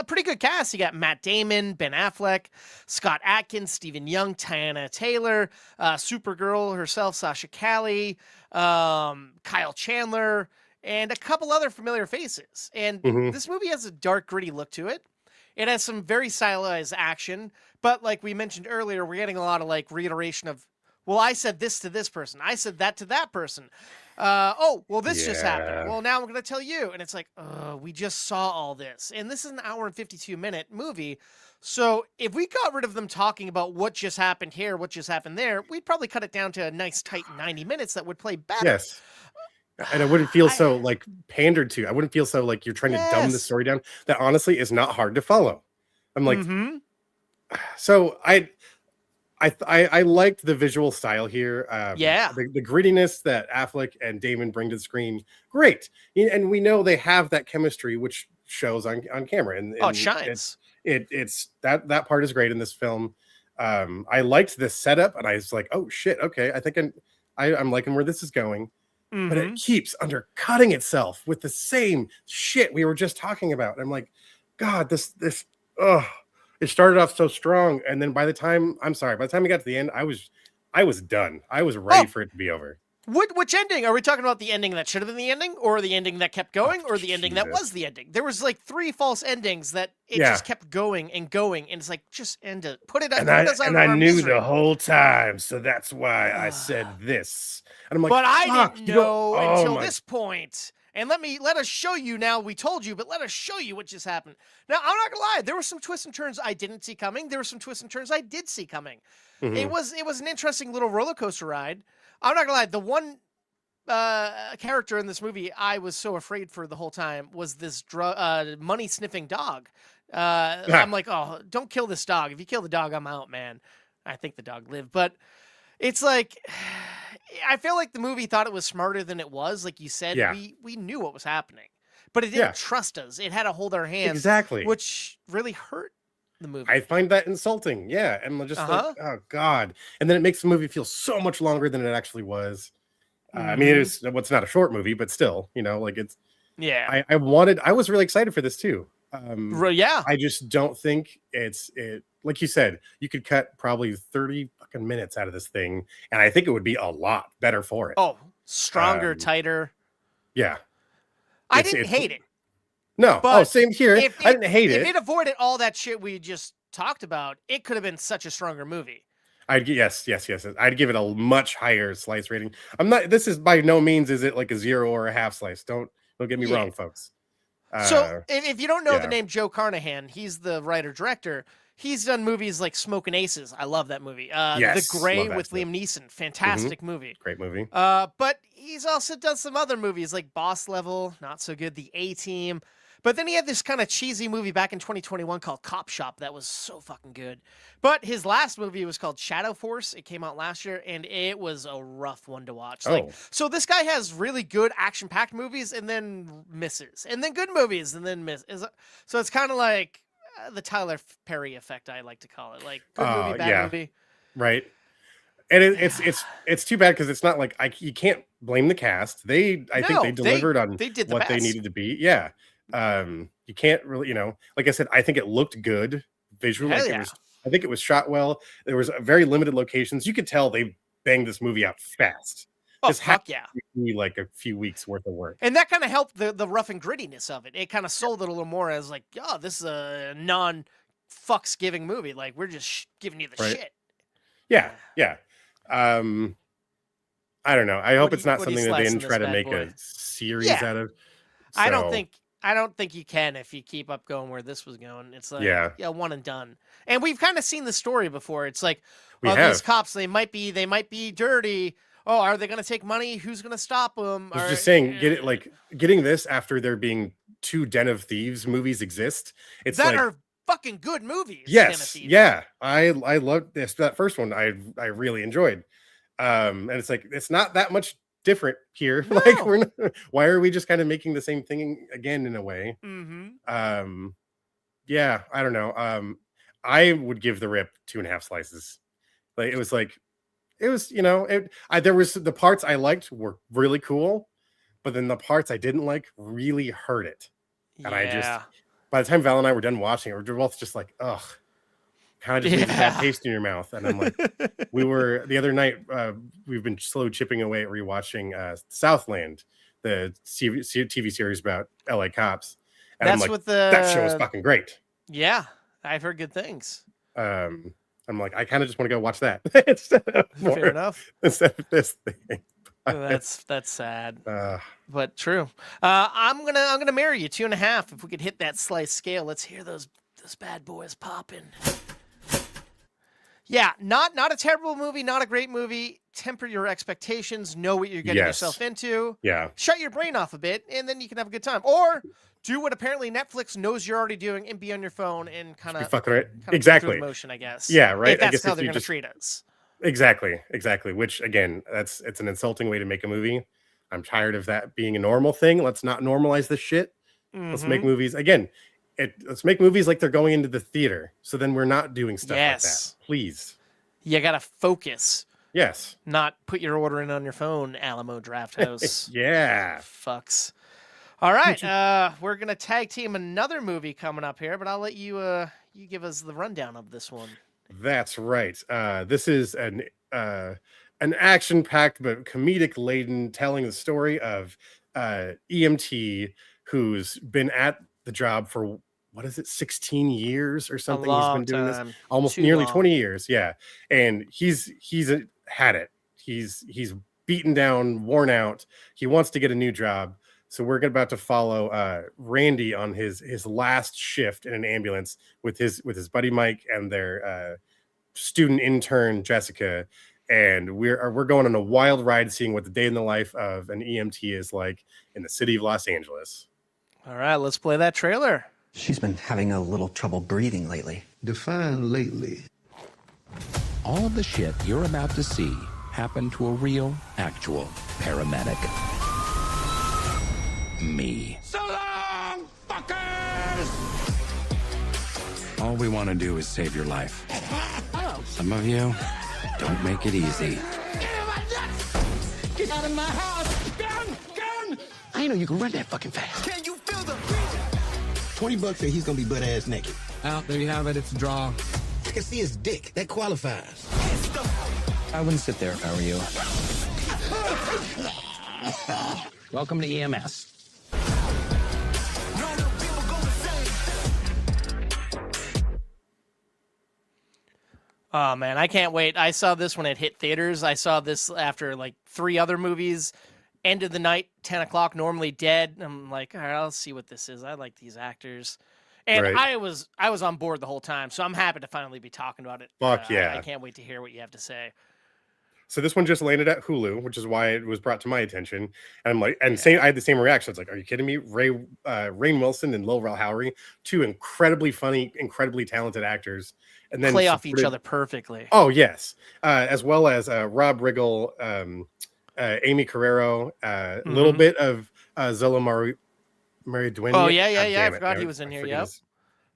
Pretty good cast. You got Matt Damon, Ben Affleck, Scott Adkins, Stephen Young, Tiana Taylor, Supergirl herself, Sasha Calley, Kyle Chandler, and a couple other familiar faces. And this movie has a dark, gritty look to it. It has some very stylized action, but like we mentioned earlier, we're getting a lot of like reiteration of, well, I said this to this person. I said that to that person. Oh, well, this just happened. Well, now I'm going to tell you. And it's like, we just saw all this. And this is an hour and 52-minute movie. So if we got rid of them talking about what just happened here, what just happened there, we'd probably cut it down to a nice, tight 90 minutes that would play better. Yes. And I wouldn't feel so like pandered to. I wouldn't feel so like you're trying to dumb the story down. That honestly is not hard to follow. I'm like, so I liked the visual style here. The grittiness that Affleck and Damon bring to the screen, great. And we know they have that chemistry, which shows on camera. And it shines. It's that part is great in this film. I liked this setup, and I was like, oh shit, okay, I think I'm liking where this is going. But it keeps undercutting itself with the same shit we were just talking about. And I'm like, God, this it started off so strong, and then by the time we got to the end, I was done. I was ready for it to be over. Which ending? Are we talking about the ending that should have been the ending, or the ending that kept going, or the ending that was the ending? There was like 3 false endings that it just kept going, and it's like, just end it. Put it out. And I knew the whole time, so that's why I said this. And I'm like, but I didn't know until this point. And let us show you now. We told you, but let us show you what just happened. Now, I'm not gonna lie. There were some twists and turns I didn't see coming. There were some twists and turns I did see coming. It was an interesting little roller coaster ride. I'm not gonna lie. The one character in this movie I was so afraid for the whole time was this money sniffing dog. I'm like, oh, don't kill this dog. If you kill the dog, I'm out, man. I think the dog lived, but it's like, I feel like the movie thought it was smarter than it was. Like you said, we knew what was happening, but it didn't trust us. It had to hold our hands, exactly, which really hurt the movie. I find that insulting. Yeah, and I'm just like, oh god. And then it makes the movie feel so much longer than it actually was. I mean, it's not a short movie, but still, like it's. Yeah, I was really excited for this too. I just don't think it. Like you said, you could cut probably 30 fucking minutes out of this thing, and I think it would be a lot better for it. Oh, stronger, tighter. Yeah. I didn't hate it. No. But same here. I didn't hate it. If it avoided all that shit we just talked about, it could have been such a stronger movie. Yes. I'd give it a much higher slice rating. This is by no means is it like a 0 or a half slice. Don't get me wrong, folks. So if you don't know the name Joe Carnahan, he's the writer-director. He's done movies like Smokin' Aces. I love that movie. The Gray with Liam Neeson. Fantastic movie. Great movie. But he's also done some other movies like Boss Level, not so good, The A-Team. But then he had this kind of cheesy movie back in 2021 called Cop Shop that was so fucking good. But his last movie was called Shadow Force. It came out last year, and it was a rough one to watch. So this guy has really good action-packed movies and then misses. And then good movies and then misses. So it's kind of like the Tyler Perry effect, I like to call it. Like, good movie, bad movie. Right. And it's too bad because it's not like you can't blame the cast. I think they delivered on what they needed to be. Yeah. You can't really, like I said, I think it looked good visually. I think it was shot well. There was very limited locations. You could tell they banged this movie out fast. Oh, fuck yeah. Like a few weeks worth of work. And that kind of helped the rough and grittiness of it. It kind of sold it a little more as like, oh, this is a non-fucks giving movie. Like, we're just giving you the shit. Yeah. I don't know. I hope it's not what do you something that they slice in didn't this try to bad make boy? a series Yeah. out of. I don't So, think you can if you keep up going where this was going. It's like Yeah. one and done. And we've kind of seen the story before. It's like, We these have. cops, they might be dirty. Oh, are they going to take money? Who's going to stop them? I was just saying, getting this after there being 2 Den of Thieves movies exist. It's that like, are fucking good movies. yes, yeah. I love this. That first one I really enjoyed. And it's like, it's not that much different here. No. Like, why are we just kind of making the same thing again in a way? Mm-hmm. Yeah, I don't know. I would give The Rip 2.5 slices. Like, it was, there was the parts I liked were really cool, but then the parts I didn't like really hurt it. And I just, by the time Val and I were done watching it, we were both just like, ugh, kind of just leaves a bad taste in your mouth. And I'm like, the other night, we've been slow chipping away at rewatching Southland, the TV series about LA cops. And That's I'm like, with that show is fucking great. Yeah, I've heard good things. I'm like, I kind of just want to go watch that instead of Fair enough. Instead of this thing. That's sad, but true. I'm gonna marry you 2.5. If we could hit that slice scale, let's hear those bad boys popping. Yeah, not a terrible movie, not a great movie. Temper your expectations. Know what you're getting yourself into. Yeah. Shut your brain off a bit, and then you can have a good time. Or do what apparently Netflix knows you're already doing, and be on your phone and kind of fucking right. Through Exactly. emotion, I guess. Yeah. Right. If that's I guess how if they're you going to just treat us. Exactly. Which again, it's an insulting way to make a movie. I'm tired of that being a normal thing. Let's not normalize this shit. Let's make movies again. Let's make movies like they're going into the theater. So then we're not doing stuff like that. Please. You gotta focus. Yes. Not put your order in on your phone, Alamo Drafthouse. Yeah. Fucks. All right. We're gonna tag team another movie coming up here, but I'll let you you give us the rundown of this one. That's right. This is an action-packed but comedic-laden telling the story of EMT who's been at the job for 16 years or something. He's been doing this almost nearly 20 years. Yeah. And he's had it. He's beaten down, worn out. He wants to get a new job. So we're about to follow Randy on his last shift in an ambulance with his buddy Mike and their student intern Jessica. And we're going on a wild ride, seeing what the day in the life of an EMT is like in the city of Los Angeles. All right, let's play that trailer. She's been having a little trouble breathing lately. Define lately. All of the shit you're about to see happened to a real, actual paramedic. Me. So long, fuckers! All we want to do is save your life. Some of you don't make it easy. Get out of my house! Gun! I ain't know you can run that fucking fast. Can you feel the beat? $20 said he's gonna be butt ass naked. Well, there you have it. It's a draw. I can see his dick. That qualifies. I wouldn't sit there if I were you. Welcome to EMS. Oh man, I can't wait. I saw this when it hit theaters. I saw this after like 3 other movies. End of the night, 10 o'clock, normally dead. I'm like, all right, I'll see what this is. I like these actors. And Right. I was on board the whole time, so I'm happy to finally be talking about it. Fuck yeah. I can't wait to hear what you have to say. So this one just landed at Hulu, which is why it was brought to my attention. And I'm like, I had the same reaction. It's like, are you kidding me? Rainn Wilson and Lil Rel Howery, 2 incredibly funny, incredibly talented actors, and then Play off each other perfectly. Oh yes, as well as Rob Riggle, Amy Carrero, a little bit of Zola Mari Dueñas. Oh yeah. I forgot he was in here. Yep.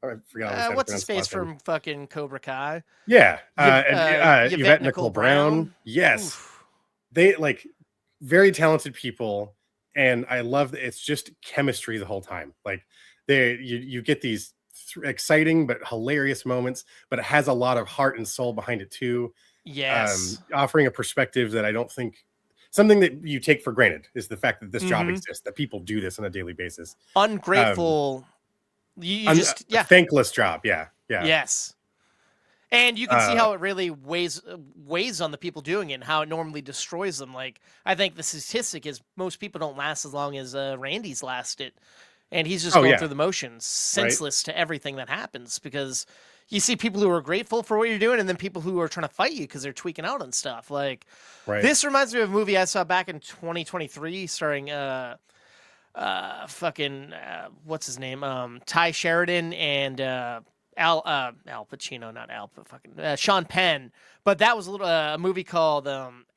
I forgot. What's his face from fucking Cobra Kai? Yeah, Yvette Nicole Brown. Yes, Oof. They like very talented people, and I love that it's just chemistry the whole time. Like you get these exciting but hilarious moments, but it has a lot of heart and soul behind it too. Yes, offering a perspective that I don't think. Something that you take for granted is the fact that this job exists, that people do this on a daily basis. Ungrateful. You just a thankless job. Yeah. Yes. And you can see how it really weighs on the people doing it, and how it normally destroys them. Like, I think the statistic is most people don't last as long as Randy's lasted, and he's just going through the motions, senseless to everything that happens, because you see people who are grateful for what you're doing, and then people who are trying to fight you because they're tweaking out on stuff. Like, this reminds me of a movie I saw back in 2023 starring what's his name? Ty Sheridan and Al Pacino, not Al, but Sean Penn. But that was a movie called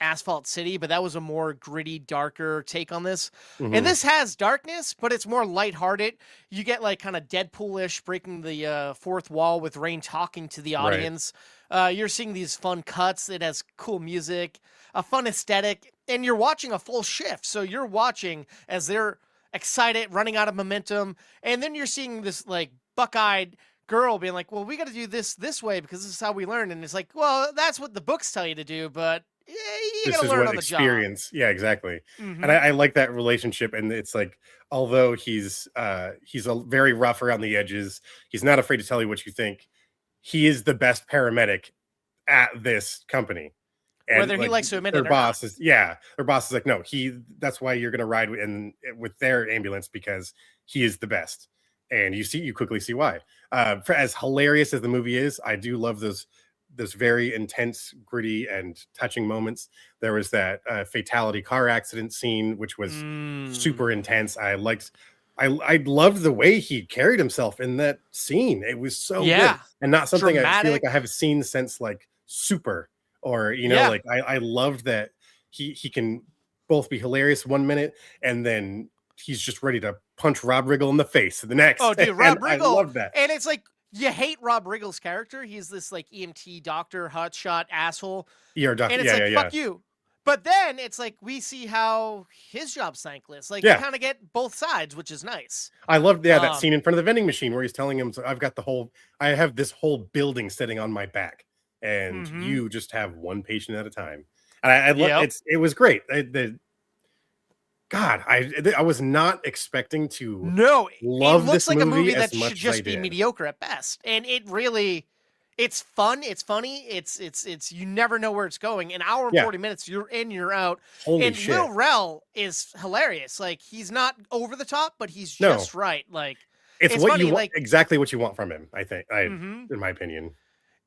Asphalt City, but that was a more gritty, darker take on this. And this has darkness, but it's more lighthearted. You get like kind of Deadpool-ish, breaking the fourth wall with Rain talking to the audience. You're seeing these fun cuts. It has cool music, a fun aesthetic, and you're watching a full shift. So you're watching as they're excited, running out of momentum, and then you're seeing this like buck-eyed girl being like, well, we got to do this way because this is how we learn. And it's like, well, that's what the books tell you to do, but you got to learn on the job. Yeah, exactly. And I like that relationship. And it's like, although he's a very rough around the edges, he's not afraid to tell you what you think. He is the best paramedic at this company. And whether he likes to admit it or boss not. Their boss is like, no, that's why you're going to ride with their ambulance, because he is the best. And you quickly see why. For as hilarious as the movie is, I do love those very intense, gritty, and touching moments. There was that fatality car accident scene, which was super intense. I loved the way he carried himself in that scene. It was so good, and not something I feel like I have seen since like Super, or like I loved that he can both be hilarious one minute and then he's just ready to punch Rob Riggle in the face the next. Oh, dude, Rob Riggle. I love that. And it's like, you hate Rob Riggle's character. He's this like EMT doctor, hotshot asshole. ER doctor. And it's fuck you. But then it's like, we see how his job's thankless. Like, you kind of get both sides, which is nice. I loved that scene in front of the vending machine where he's telling him, so I have this whole building sitting on my back, and you just have one patient at a time. And I love it was great. God, I was not expecting to love it looks this like movie a movie that much should just be mediocre at best. And it's fun, it's funny, it's you never know where it's going. An hour and 40 minutes, you're in, you're out. Holy shit. Will Rell is hilarious. Like, he's not over the top, but he's just right. Like, it's what funny, you want, exactly what you want from him, I think. In my opinion.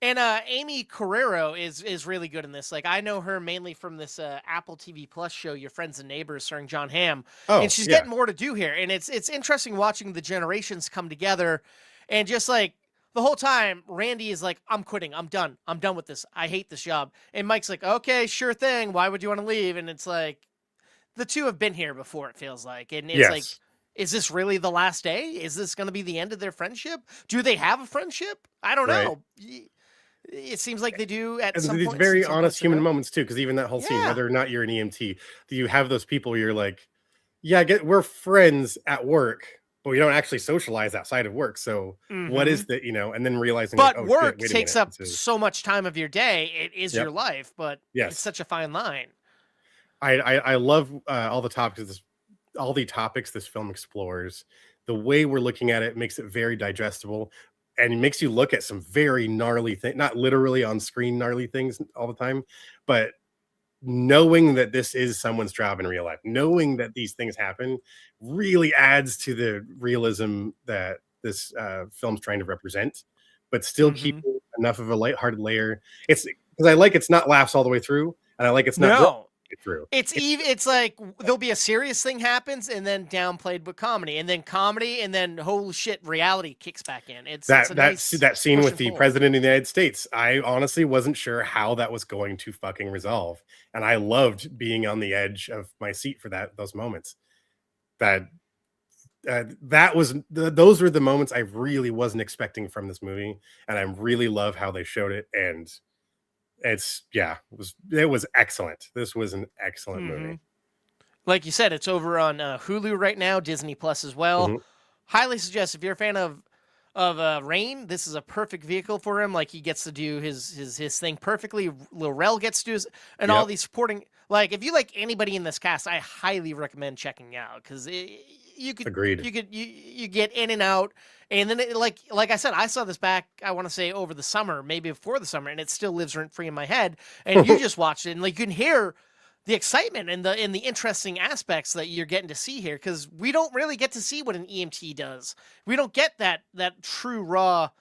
And Amy Carrero is really good in this. Like, I know her mainly from this Apple TV Plus show, Your Friends and Neighbors, starring John Hamm. And she's getting more to do here. And it's interesting watching the generations come together. And just like the whole time, Randy is like, I'm quitting. I'm done. I'm done with this. I hate this job. And Mike's like, okay, sure thing. Why would you want to leave? And it's like, the two have been here before, it feels like. And it's like, is this really the last day? Is this going to be the end of their friendship? Do they have a friendship? I don't know. It seems like they do at some point. These very honest human moments too, because even that whole scene, whether or not you're an EMT, do you have those people where you're like, we're friends at work, but we don't actually socialize outside of work. So what is that, and then realizing, but work takes up so much time of your day. It is your life, but it's such a fine line. I love all the topics this film explores. The way we're looking at it makes it very digestible. And it makes you look at some very gnarly things, not literally on screen gnarly things all the time, but knowing that this is someone's job in real life, knowing that these things happen really adds to the realism that this film's trying to represent, but still keeping enough of a lighthearted layer. It's because I like it's not laughs all the way through, and I like it's not through. It's like there'll be a serious thing happens and then downplayed with comedy, and then holy shit, reality kicks back in. It's that scene with the president of the United States. I honestly wasn't sure how that was going to fucking resolve, and I loved being on the edge of my seat for those moments. Those were the moments I really wasn't expecting from this movie, and I really love how they showed it. And it was excellent. This was an excellent movie. Like you said, it's over on Hulu right now, Disney Plus as well. Highly suggest if you're a fan of Rain, this is a perfect vehicle for him. Like, he gets to do his thing perfectly. Lil Rel gets to do and all these supporting. Like, if you like anybody in this cast, I highly recommend checking out, because you get in and out, And then, like I said, I saw this back, I want to say over the summer, maybe before the summer, and it still lives rent free in my head. And you just watched it, and like you can hear the excitement and the interesting aspects that you're getting to see here, because we don't really get to see what an EMT does. We don't get that true raw,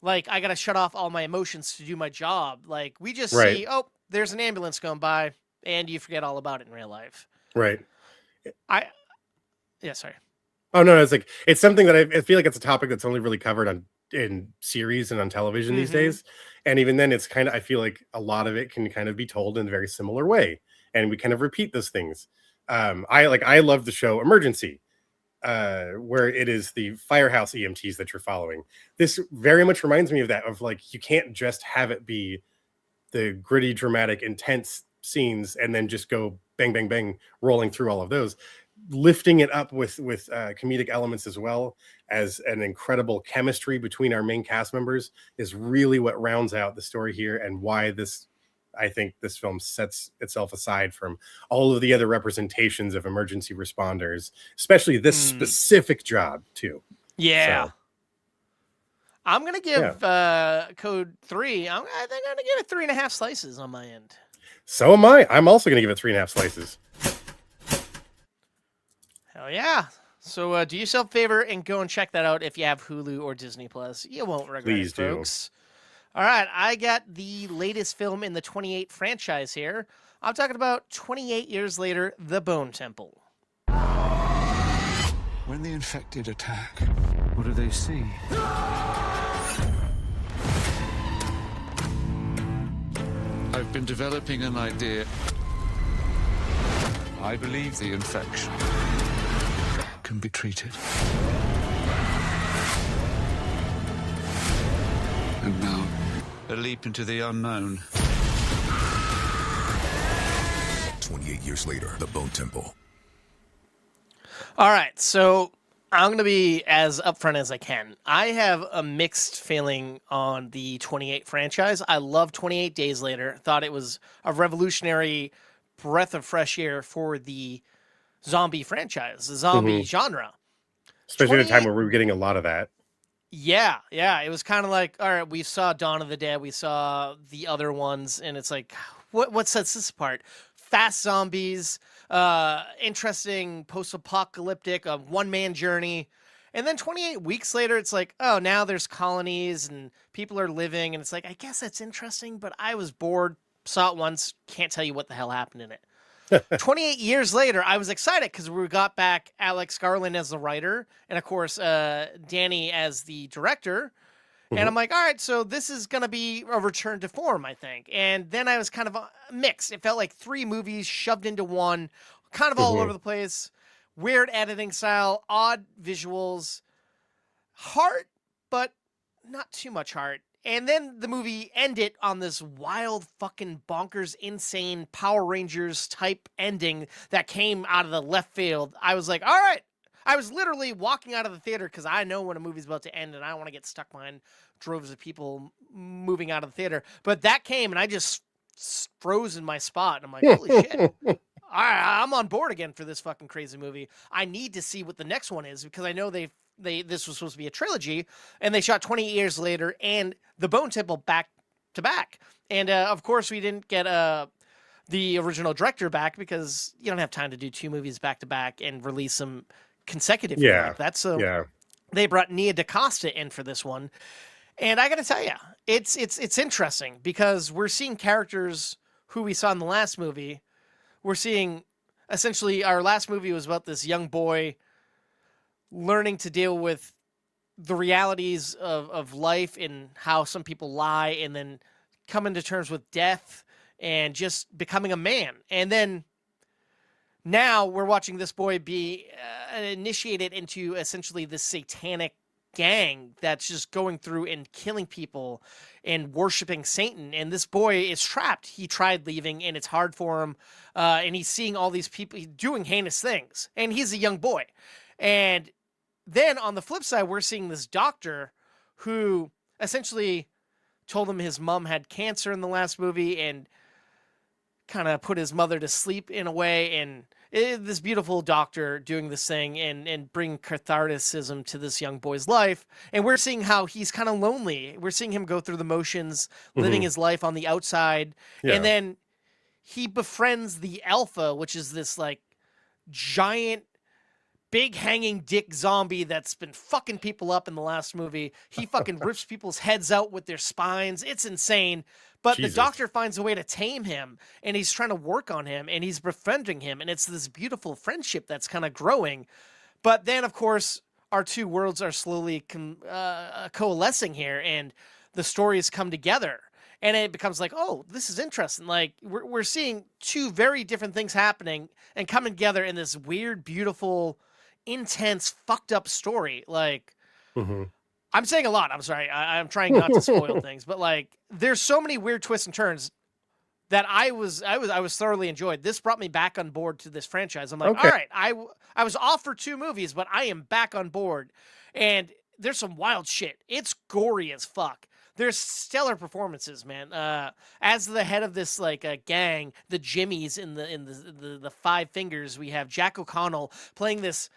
like, I got to shut off all my emotions to do my job. Like, we just see, oh, there's an ambulance going by, and you forget all about it in real life. Right. Yeah, sorry. Oh, no, it's like, it's something that I feel like it's a topic that's only really covered in series and on television these days. And even then, it's kind of, I feel like a lot of it can kind of be told in a very similar way. And we kind of repeat those things. I love the show Emergency, where it is the firehouse EMTs that you're following. This very much reminds me of that, of like, you can't just have it be the gritty, dramatic, intense scenes and then just go bang, bang, bang, rolling through all of those. Lifting it up with comedic elements as well as an incredible chemistry between our main cast members is really what rounds out the story here, and why I think this film sets itself aside from all of the other representations of emergency responders, especially this specific job too. Yeah. So, I'm going to give Code 3, I think I'm going to give it 3.5 slices on my end. So am I. I'm also going to give it 3.5 slices. Hell yeah. So do yourself a favor and go and check that out if you have Hulu or Disney Plus. You won't regret Please it, folks. All right, I got the latest film in the 28 franchise here. I'm talking about 28 years later, The Bone Temple. When the infected attack, what do they see? I've been developing an idea. I believe the infection can be treated. And now, a leap into the unknown. 28 years later, The Bone Temple. All right, so I'm going to be as upfront as I can. I have a mixed feeling on the 28 franchise. I love 28 Days Later. Thought it was a revolutionary breath of fresh air for the zombie franchise, the zombie genre. Especially at a time where we were getting a lot of that. Yeah. It was kind of like, all right, we saw Dawn of the Dead, we saw the other ones, and it's like, what sets this apart? Fast zombies, interesting post-apocalyptic, one-man journey. And then 28 weeks later, it's like, oh, now there's colonies and people are living. And it's like, I guess that's interesting, but I was bored, saw it once, can't tell you what the hell happened in it. 28 years later, I was excited because we got back Alex Garland as the writer and, of course, Danny as the director. And I'm like, all right, so this is going to be a return to form, I think. And then I was kind of mixed. It felt like 3 movies shoved into one, kind of all over the place. Weird editing style, odd visuals, heart, but not too much heart. And then the movie ended on this wild, fucking bonkers, insane Power Rangers type ending that came out of the left field. I was like, all right. I was literally walking out of the theater because I know when a movie's about to end and I don't want to get stuck behind droves of people moving out of the theater. But that came and I just froze in my spot. And I'm like, holy shit. I'm on board again for this fucking crazy movie. I need to see what the next one is because I know this was supposed to be a trilogy and they shot 20 years later and The Bone Temple back to back. And of course we didn't get the original director back because you don't have time to do 2 movies back to back and release them consecutively like that. So they brought Nia DaCosta in for this one. And I got to tell you, it's interesting because we're seeing characters who we saw in the last movie. We're seeing essentially our last movie was about this young boy learning to deal with the realities of life and how some people lie and then coming to terms with death and just becoming a man. And then now we're watching this boy be initiated into essentially this satanic gang that's just going through and killing people and worshiping Satan. And this boy is trapped. He tried leaving and it's hard for him. And he's seeing all these people doing heinous things. And he's a young boy. And then on the flip side, we're seeing this doctor who essentially told him his mom had cancer in the last movie and kind of put his mother to sleep in a way. And this beautiful doctor doing this thing and bring catharticism to this young boy's life. And we're seeing how he's kind of lonely. We're seeing him go through the motions, living his life on the outside. Yeah. And then he befriends the Alpha, which is this like giant, big hanging dick zombie that's been fucking people up in the last movie. He fucking rips people's heads out with their spines. It's insane. But Jesus. the doctor finds a way to tame him, and he's trying to work on him, and he's befriending him, and it's this beautiful friendship that's kind of growing. But then, of course, our two worlds are slowly coalescing here, and the stories come together. And it becomes like, oh, this is interesting. Like, we're seeing two very different things happening and coming together in this weird, beautiful, intense, fucked up story. Like, I'm saying a lot. I'm sorry. I'm trying not to spoil things, but like, there's so many weird twists and turns that I was thoroughly enjoyed. This brought me back on board to this franchise. I'm like, all right, I was off for 2 movies, but I am back on board. And there's some wild shit. It's gory as fuck. There's stellar performances, man. As the head of this like gang, the Jimmies in the Five Fingers, we have Jack O'Connell playing this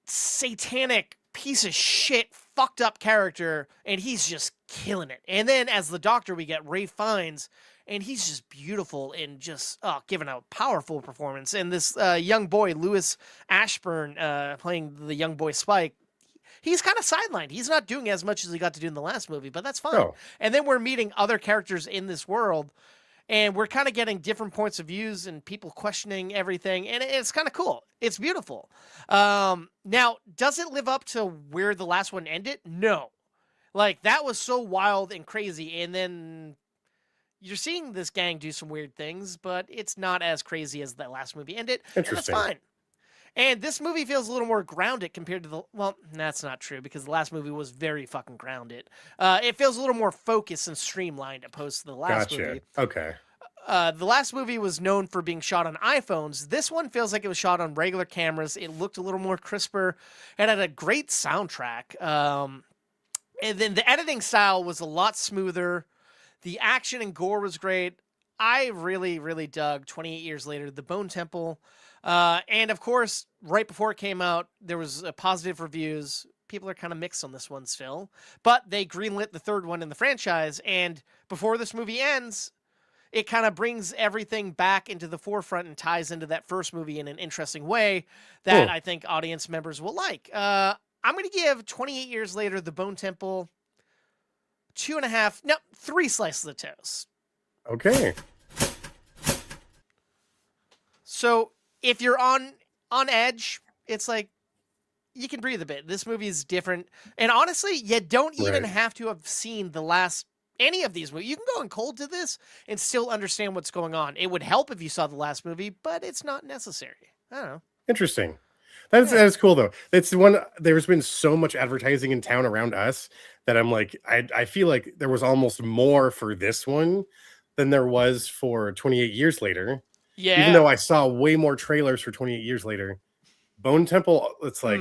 satanic piece of shit, fucked up character, and he's just killing it. And then as the doctor, we get Ray Fiennes, and he's just beautiful and just giving a powerful performance. And this young boy, Lewis Ashburn, playing the young boy Spike, he's kind of sidelined. He's not doing as much as he got to do in the last movie, but that's fine. Oh. And then we're meeting other characters in this world, and we're kind of getting different points of views and people questioning everything, and it's kind of cool. It's beautiful. Now, does it live up to where the last one ended? No. Like, that was so wild and crazy, and then you're seeing this gang do some weird things, but it's not as crazy as the last movie ended. Interesting. And that's fine. And this movie feels a little more grounded compared to the... Well, that's not true, because the last movie was very fucking grounded. It feels a little more focused and streamlined opposed to the last movie. Okay. The last movie was known for being shot on iPhones. This one feels like it was shot on regular cameras. It looked a little more crisper. It had a great soundtrack. And then the editing style was a lot smoother. The action and gore was great. I really, really dug 28 Years Later, The Bone Temple. And of course, right before it came out, there was positive reviews. People are kind of mixed on this one still, but they greenlit the third one in the franchise. And before this movie ends, it kind of brings everything back into the forefront and ties into that first movie in an interesting way that I think audience members will like. I'm going to give 28 Years Later, The Bone Temple 3 slices of toast. Okay. So if you're on edge, it's like you can breathe a bit. This movie is different. And honestly, you don't even have to have seen the last any of these movies. You can go in cold to this and still understand what's going on. It would help if you saw the last movie, but it's not necessary. I don't know. Interesting. That is cool though. It's the one. There's been so much advertising in town around us that I'm like, I feel like there was almost more for this one than there was for 28 Years Later. Yeah. Even though I saw way more trailers for 28 Years Later, Bone Temple, it's like,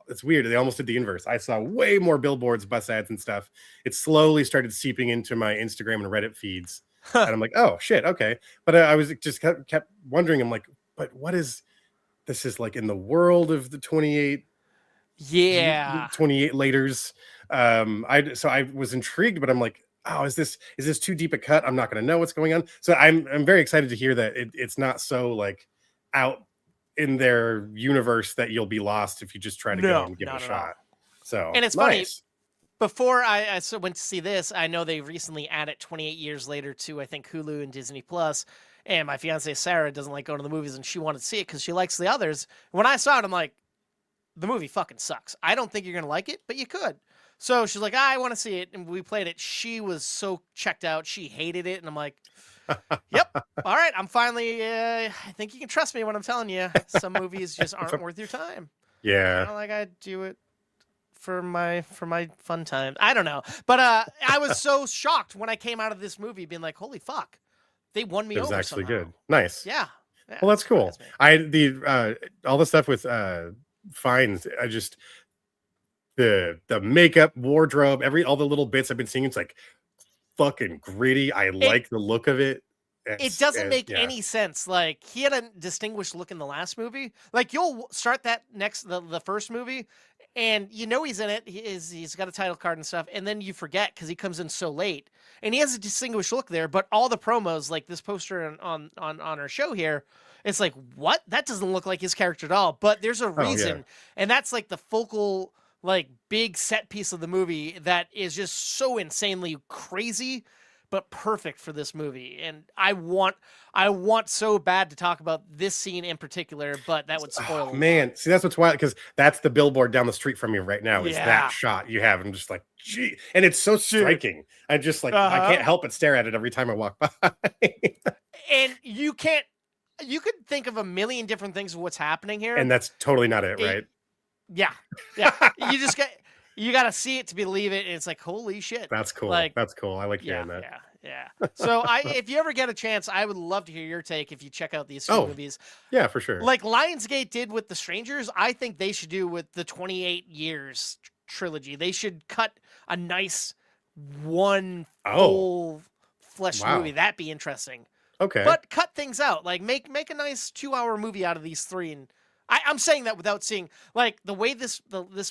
it's weird. They almost did the inverse. I saw way more billboards, bus ads and stuff. It slowly started seeping into my Instagram and Reddit feeds. And I'm like, oh shit. Okay. But I was just kept wondering. I'm like, but what is, this is like in the world of the 28 laters. I was intrigued, but I'm like, oh, is this too deep a cut? I'm not going to know what's going on. So I'm very excited to hear that it's not so like out in their universe that you'll be lost if you just try to go and give it a shot. So, and it's funny, before I went to see this, I know they recently added 28 Years Later to, I think, Hulu and Disney Plus. And my fiance Sarah doesn't like going to the movies, and she wanted to see it because she likes the others. When I saw it, I'm like, the movie fucking sucks. I don't think you're going to like it, but you could. So she's like, I want to see it. And we played it. She was so checked out. She hated it. And I'm like, yep. All right. I'm finally, I think you can trust me when I'm telling you some movies just aren't worth your time. Yeah. I don't like I do it for my fun time. I don't know. But I was so shocked when I came out of this movie being like, holy fuck. They won me over. It was actually somehow. good. Nice. Yeah. Well, that's cool. All the stuff with Fines, I just the makeup, wardrobe, all the little bits I've been seeing, it's like fucking gritty. I like the look of it. it doesn't make any sense. Like, he had a distinguished look in the last movie. Like, you'll start the first movie, and you know he's in it. He's got a title card and stuff, and then you forget because he comes in so late, and he has a distinguished look there. But all the promos, like this poster on our show here, it's like, what? That doesn't look like his character at all. But there's a reason, and that's like the focal, like, big set piece of the movie that is just so insanely crazy, but perfect for this movie. And I want so bad to talk about this scene in particular, but that would spoil it. Man, see, that's what's wild, because that's the billboard down the street from you right now. Is that shot you have? I'm just like, gee, and it's so striking. I just like I can't help but stare at it every time I walk by. And you could think of a million different things of what's happening here, and that's totally not it, right? Yeah. You got to see it to believe it, and it's like, holy shit. That's cool. Like, that's cool. I like hearing that. Yeah. So if you ever get a chance, I would love to hear your take if you check out these two movies. Yeah, for sure. Like Lionsgate did with The Strangers, I think they should do with the 28 Years trilogy. They should cut a nice one full fleshed movie. That'd be interesting. Okay. But cut things out. Like make a nice 2-hour movie out of these three. And I'm saying that without seeing, like, the way this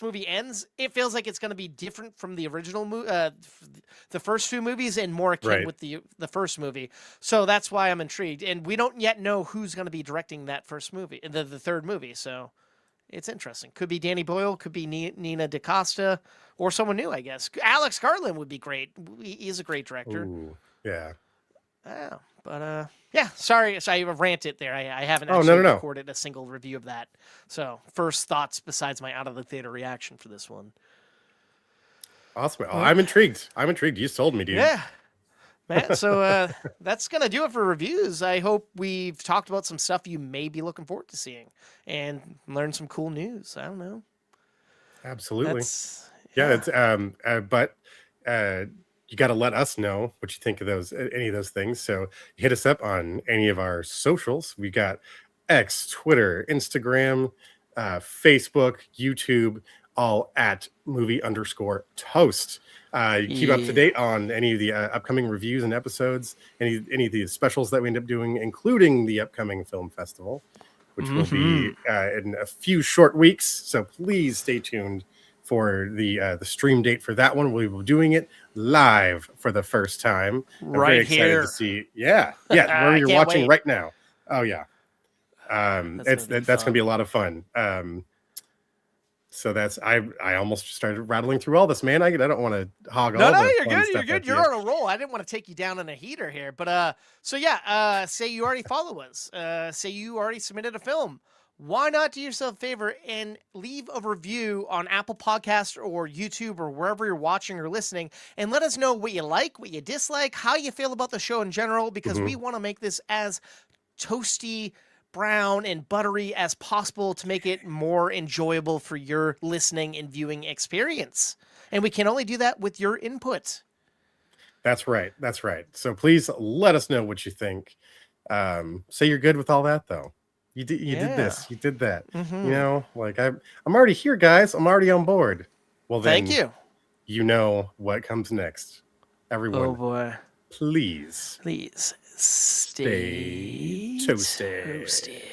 movie ends, it feels like it's going to be different from the original the first two movies, and more akin with the first movie. So that's why I'm intrigued. And we don't yet know who's going to be directing that first movie, the third movie. So it's interesting. Could be Danny Boyle, could be Nina DaCosta, or someone new, I guess. Alex Garland would be great. He's a great director. Ooh, yeah. Oh, but yeah, sorry, I ranted there. I haven't actually recorded a single review of that. So first thoughts besides my out of the theater reaction for this one. Awesome. Oh, I'm intrigued. You sold me, dude. Yeah. Man, so that's going to do it for reviews. I hope we've talked about some stuff you may be looking forward to seeing and learn some cool news. I don't know. Absolutely. But you got to let us know what you think of any of those things. So hit us up on any of our socials. We got X, Twitter, Instagram, Facebook, YouTube, all at movie_toast. You keep up to date on any of the upcoming reviews and episodes, any of the specials that we end up doing, including the upcoming film festival, which will be in a few short weeks. So please stay tuned for the stream date for that one. We will be doing it live for the first time. I'm very excited to see. Yeah, where you're watching right now. Oh yeah, that's gonna be a lot of fun. So that's I almost started rattling through all this, man. I don't want to hog all. No, you're good. You're good. You're on a roll. I didn't want to take you down in a heater here, but say you already follow us. Say you already submitted a film. Why not do yourself a favor and leave a review on Apple Podcasts or YouTube or wherever you're watching or listening, and let us know what you like, what you dislike, how you feel about the show in general, because we want to make this as toasty, brown, and buttery as possible to make it more enjoyable for your listening and viewing experience. And we can only do that with your input. That's right. So please let us know what you think. Say you're good with all that, though. You did this. You did that. You know, like I'm already here, guys. I'm already on board. Well, then, thank you. You know what comes next, everyone. Oh boy! Please stay toasty.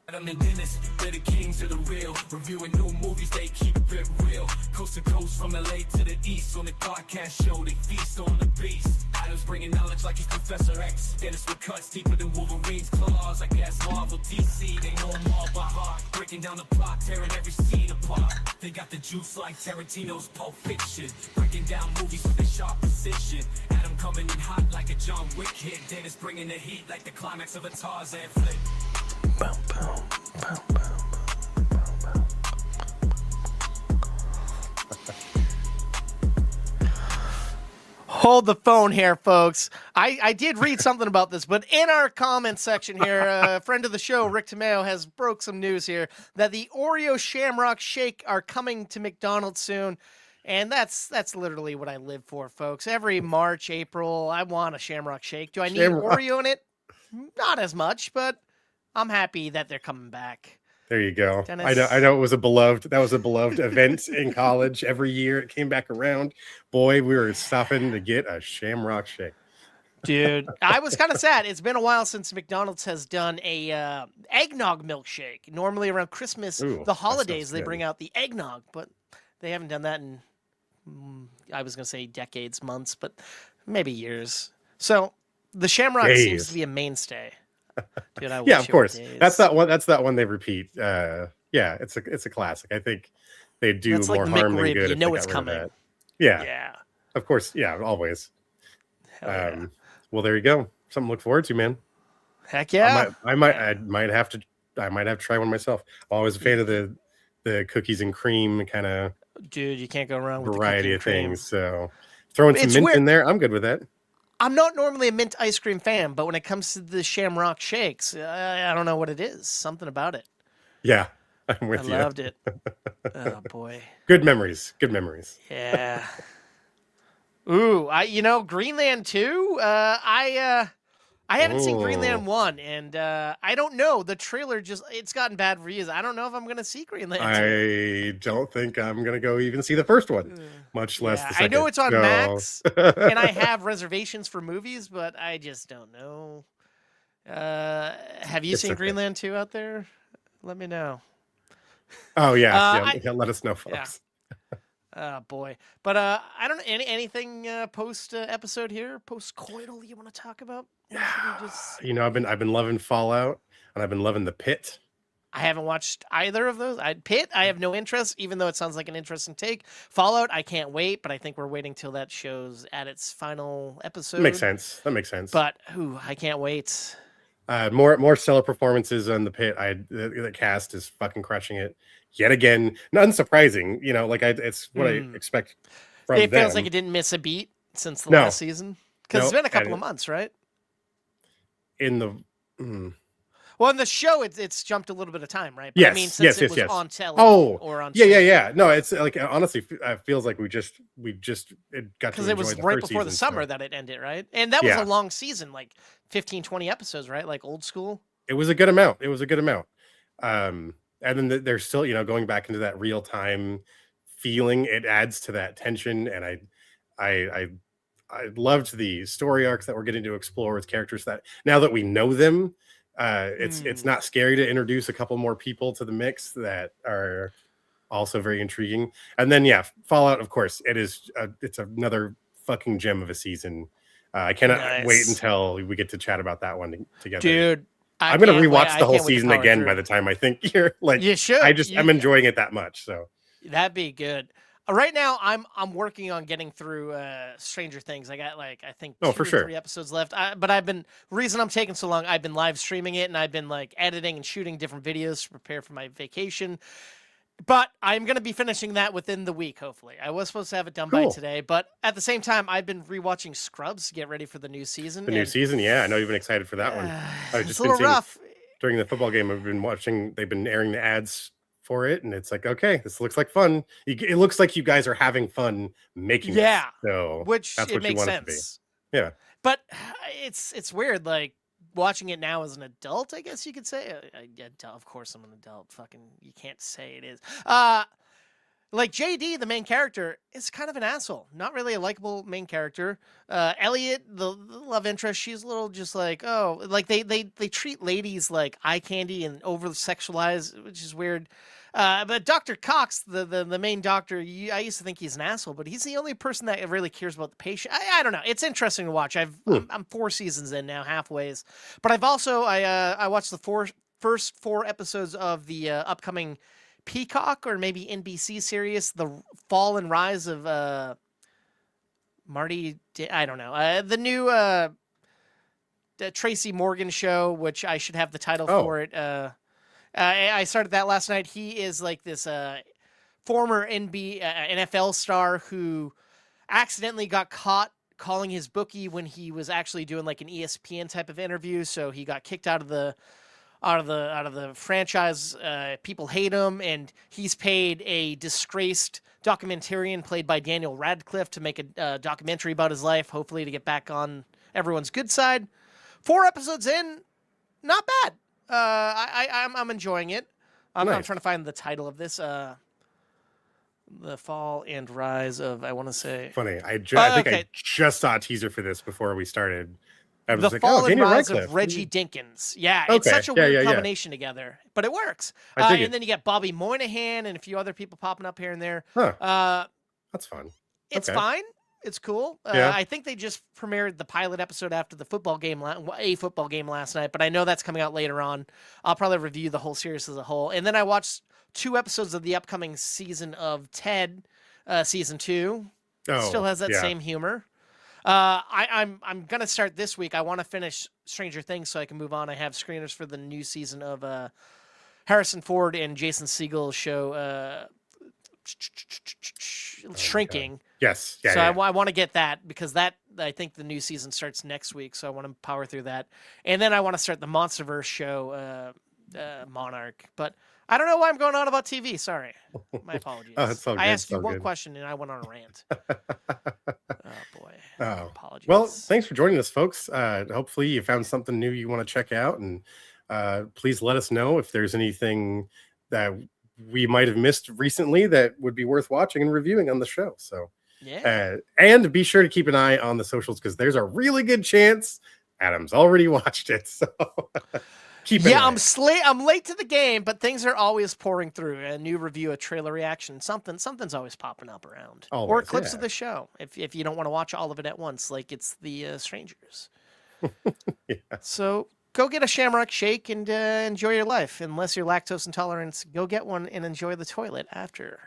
I'm in Dennis, they're the kings of the real. Reviewing new movies, they keep it real. Coast to coast, from LA to the east. On the podcast show, they feast on the beast. Adam's bringing knowledge like he's Professor X. Dennis with cuts deeper than Wolverine's claws. I guess Marvel, DC, they know them all by heart. Breaking down the plot, tearing every scene apart. They got the juice like Tarantino's Pulp Fiction. Breaking down movies with a sharp precision. Adam coming in hot like a John Wick hit. Dennis bringing the heat like the climax of a Tarzan flick. Boom, boom, boom, boom, boom, boom. Hold the phone here, folks. I did read something about this, but in our comment section here, a friend of the show, Rick Tomeo, has broke some news here that the Oreo Shamrock Shake are coming to McDonald's soon. And that's literally what I live for, folks. Every March, April, I want a Shamrock Shake. Do I need Oreo in it? Not as much, but I'm happy that they're coming back. There you go. Dennis. I know it was a beloved event in college. Every year it came back around. Boy, we were stopping to get a Shamrock Shake. Dude, I was kind of sad. It's been a while since McDonald's has done a eggnog milkshake. Normally around Christmas, Ooh, the that holidays, sounds they good. bring out the eggnog, but they haven't done that in, I was going to say decades, months, but maybe years. So the Shamrock seems Days. to be a mainstay. Dude, I Yeah, wish of it were course. days. That's that one they repeat. Yeah, it's a classic. I think they do That's like more the harm than McRib. good You if know they it's got rid of coming. that. Yeah, Yeah. of course. Yeah, always. Hell yeah. Well, there you go. Something to look forward to, man. Heck yeah. I might have to try one myself. Always a fan of the cookies and cream kind of Dude, you can't go wrong with variety the of cookie and cream. things. So throwing some It's mint weird. in there, I'm good with that. I'm not normally a mint ice cream fan, but when it comes to the Shamrock shakes, I don't know what it is. Something about it. Yeah, I'm with I you. loved it. Oh boy. Good memories. Good memories. Yeah. Ooh, Greenland 2. I haven't seen Greenland 1, and I don't know. The trailer it's gotten bad reviews. I don't know if I'm gonna see Greenland 2. I don't think I'm gonna go even see the first one, much less the second. I know it's on So- Max, and I have reservations for movies, but I just don't know. Have you It's seen okay. Greenland 2 out there? Let me know. Oh yeah, I- yeah. Let us know, folks. Oh boy, but I don't know anything post episode here, post coital you want to talk about? You know, I've been loving Fallout, and I've been loving The Pit. I haven't watched either of those. Pit, I have no interest, even though it sounds like an interesting take. Fallout, I can't wait, but I think we're waiting till that show's at its final episode. That makes sense. That makes sense. But I can't wait. More stellar performances on The Pit. The cast is fucking crushing it yet again. Not unsurprising, you know. Like it's what I expect from It them. feels like it didn't miss a beat since the No. last season, because it's No, been a couple and of months, right? in the. Well, in the show, it's jumped a little bit of time, right? But Yes, I mean, since it was yes. on television or on yeah. No, it's like honestly, it feels like we just it got to because it was enjoy right first before the season, summer so. that it ended, right? And that was Yeah. a long season, like 15, 20 episodes, right? Like old school. It was a good amount. And then there's still, you know, going back into that real time feeling. It adds to that tension, and I loved the story arcs that we're getting to explore with characters that now that we know them, it's not scary to introduce a couple more people to the mix that are also very intriguing. And then Fallout, of course, it's another fucking gem of a season. I cannot wait until we get to chat about that one together, Dude. I'm gonna can't wait. rewatch I the whole can't wait to season power again through. by the time I think you're like. You should. I'm enjoying it that much. So That'd be good. Right now, I'm working on getting through Stranger Things. I got I think 2 for or sure. 3 episodes left. Reason I'm taking so long, I've been live streaming it, and I've been editing and shooting different videos to prepare for my vacation. But I'm going to be finishing that within the week, hopefully. I was supposed to have it done by Cool. today, but at the same time, I've been rewatching Scrubs to get ready for the new season. The new season, yeah, I know you've been excited for that one. I've It's just a been little seeing rough. during the football game. I've been watching. They've been airing the ads for it, and it's like, okay, this looks like fun. It looks like you guys are having fun making it. Yeah, So which that's it what you makes want it to sense. be. Yeah. But it's weird, watching it now as an adult, I guess you could say. Of course I'm an adult. Fucking, you can't say it is. JD, the main character, is kind of an asshole. Not really a likable main character. Elliot, the love interest, she's a little just they treat ladies like eye candy and over sexualize, which is weird. But Dr. Cox, the main doctor, I used to think he's an asshole, but he's the only person that really cares about the patient. I don't know. It's interesting to watch. I'm 4 seasons in now, halfways. But I've also I watched the first 4 episodes of the upcoming Peacock or maybe NBC series, The Fall and Rise of Marty. I don't know. The new Tracy Morgan show, which I should have the title for it. I started that last night. He is this former NFL star who accidentally got caught calling his bookie when he was actually doing an ESPN type of interview. So he got kicked out of the franchise. People hate him, and he's paid a disgraced documentarian played by Daniel Radcliffe to make a documentary about his life, hopefully to get back on everyone's good side. 4 episodes in, not bad. I'm enjoying it. I'm trying to find the title of this. The fall and rise of, I want to say... Funny. I think I just saw a teaser for this before we started. I was The like, fall and Daniel rise Radcliffe. of Reggie Dinkins. Yeah, Okay. it's such a Yeah, weird yeah, yeah. combination together, but it works. I dig it. And then you get Bobby Moynihan and a few other people popping up here and there. Huh. That's fun. It's Okay. fine. It's cool. Yeah. I think they just premiered the pilot episode after the football game, a football game last night, but I know that's coming out later on. I'll probably review the whole series as a whole. And then I watched 2 episodes of the upcoming season of Ted, season 2. Still has that same humor. I'm gonna start this week. I want to finish Stranger Things so I can move on. I have screeners for the new season of Harrison Ford and Jason Segel's show, Shrinking. Yes. Yeah. So yeah. I want to get that because I think the new season starts next week. So I want to power through that, and then I want to start the MonsterVerse show, Monarch. But I don't know why I'm going on about TV. Sorry, my apologies. It's all good. I asked you It's all one good. question and I went on a rant. Oh boy. Oh. Apologies. Well, thanks for joining us, folks. Hopefully you found something new you want to check out, and please let us know if there's anything that we might have missed recently that would be worth watching and reviewing on the show. So, and be sure to keep an eye on the socials because there's a really good chance Adam's already watched it. So, keep an eye. I'm late to the game, but things are always pouring through. A new review, a trailer reaction, something's always popping up around, or Always, clips yeah. of the show if you don't want to watch all of it at once, like it's the Strangers. So go get a Shamrock Shake and enjoy your life. Unless you're lactose intolerant, go get one and enjoy the toilet after.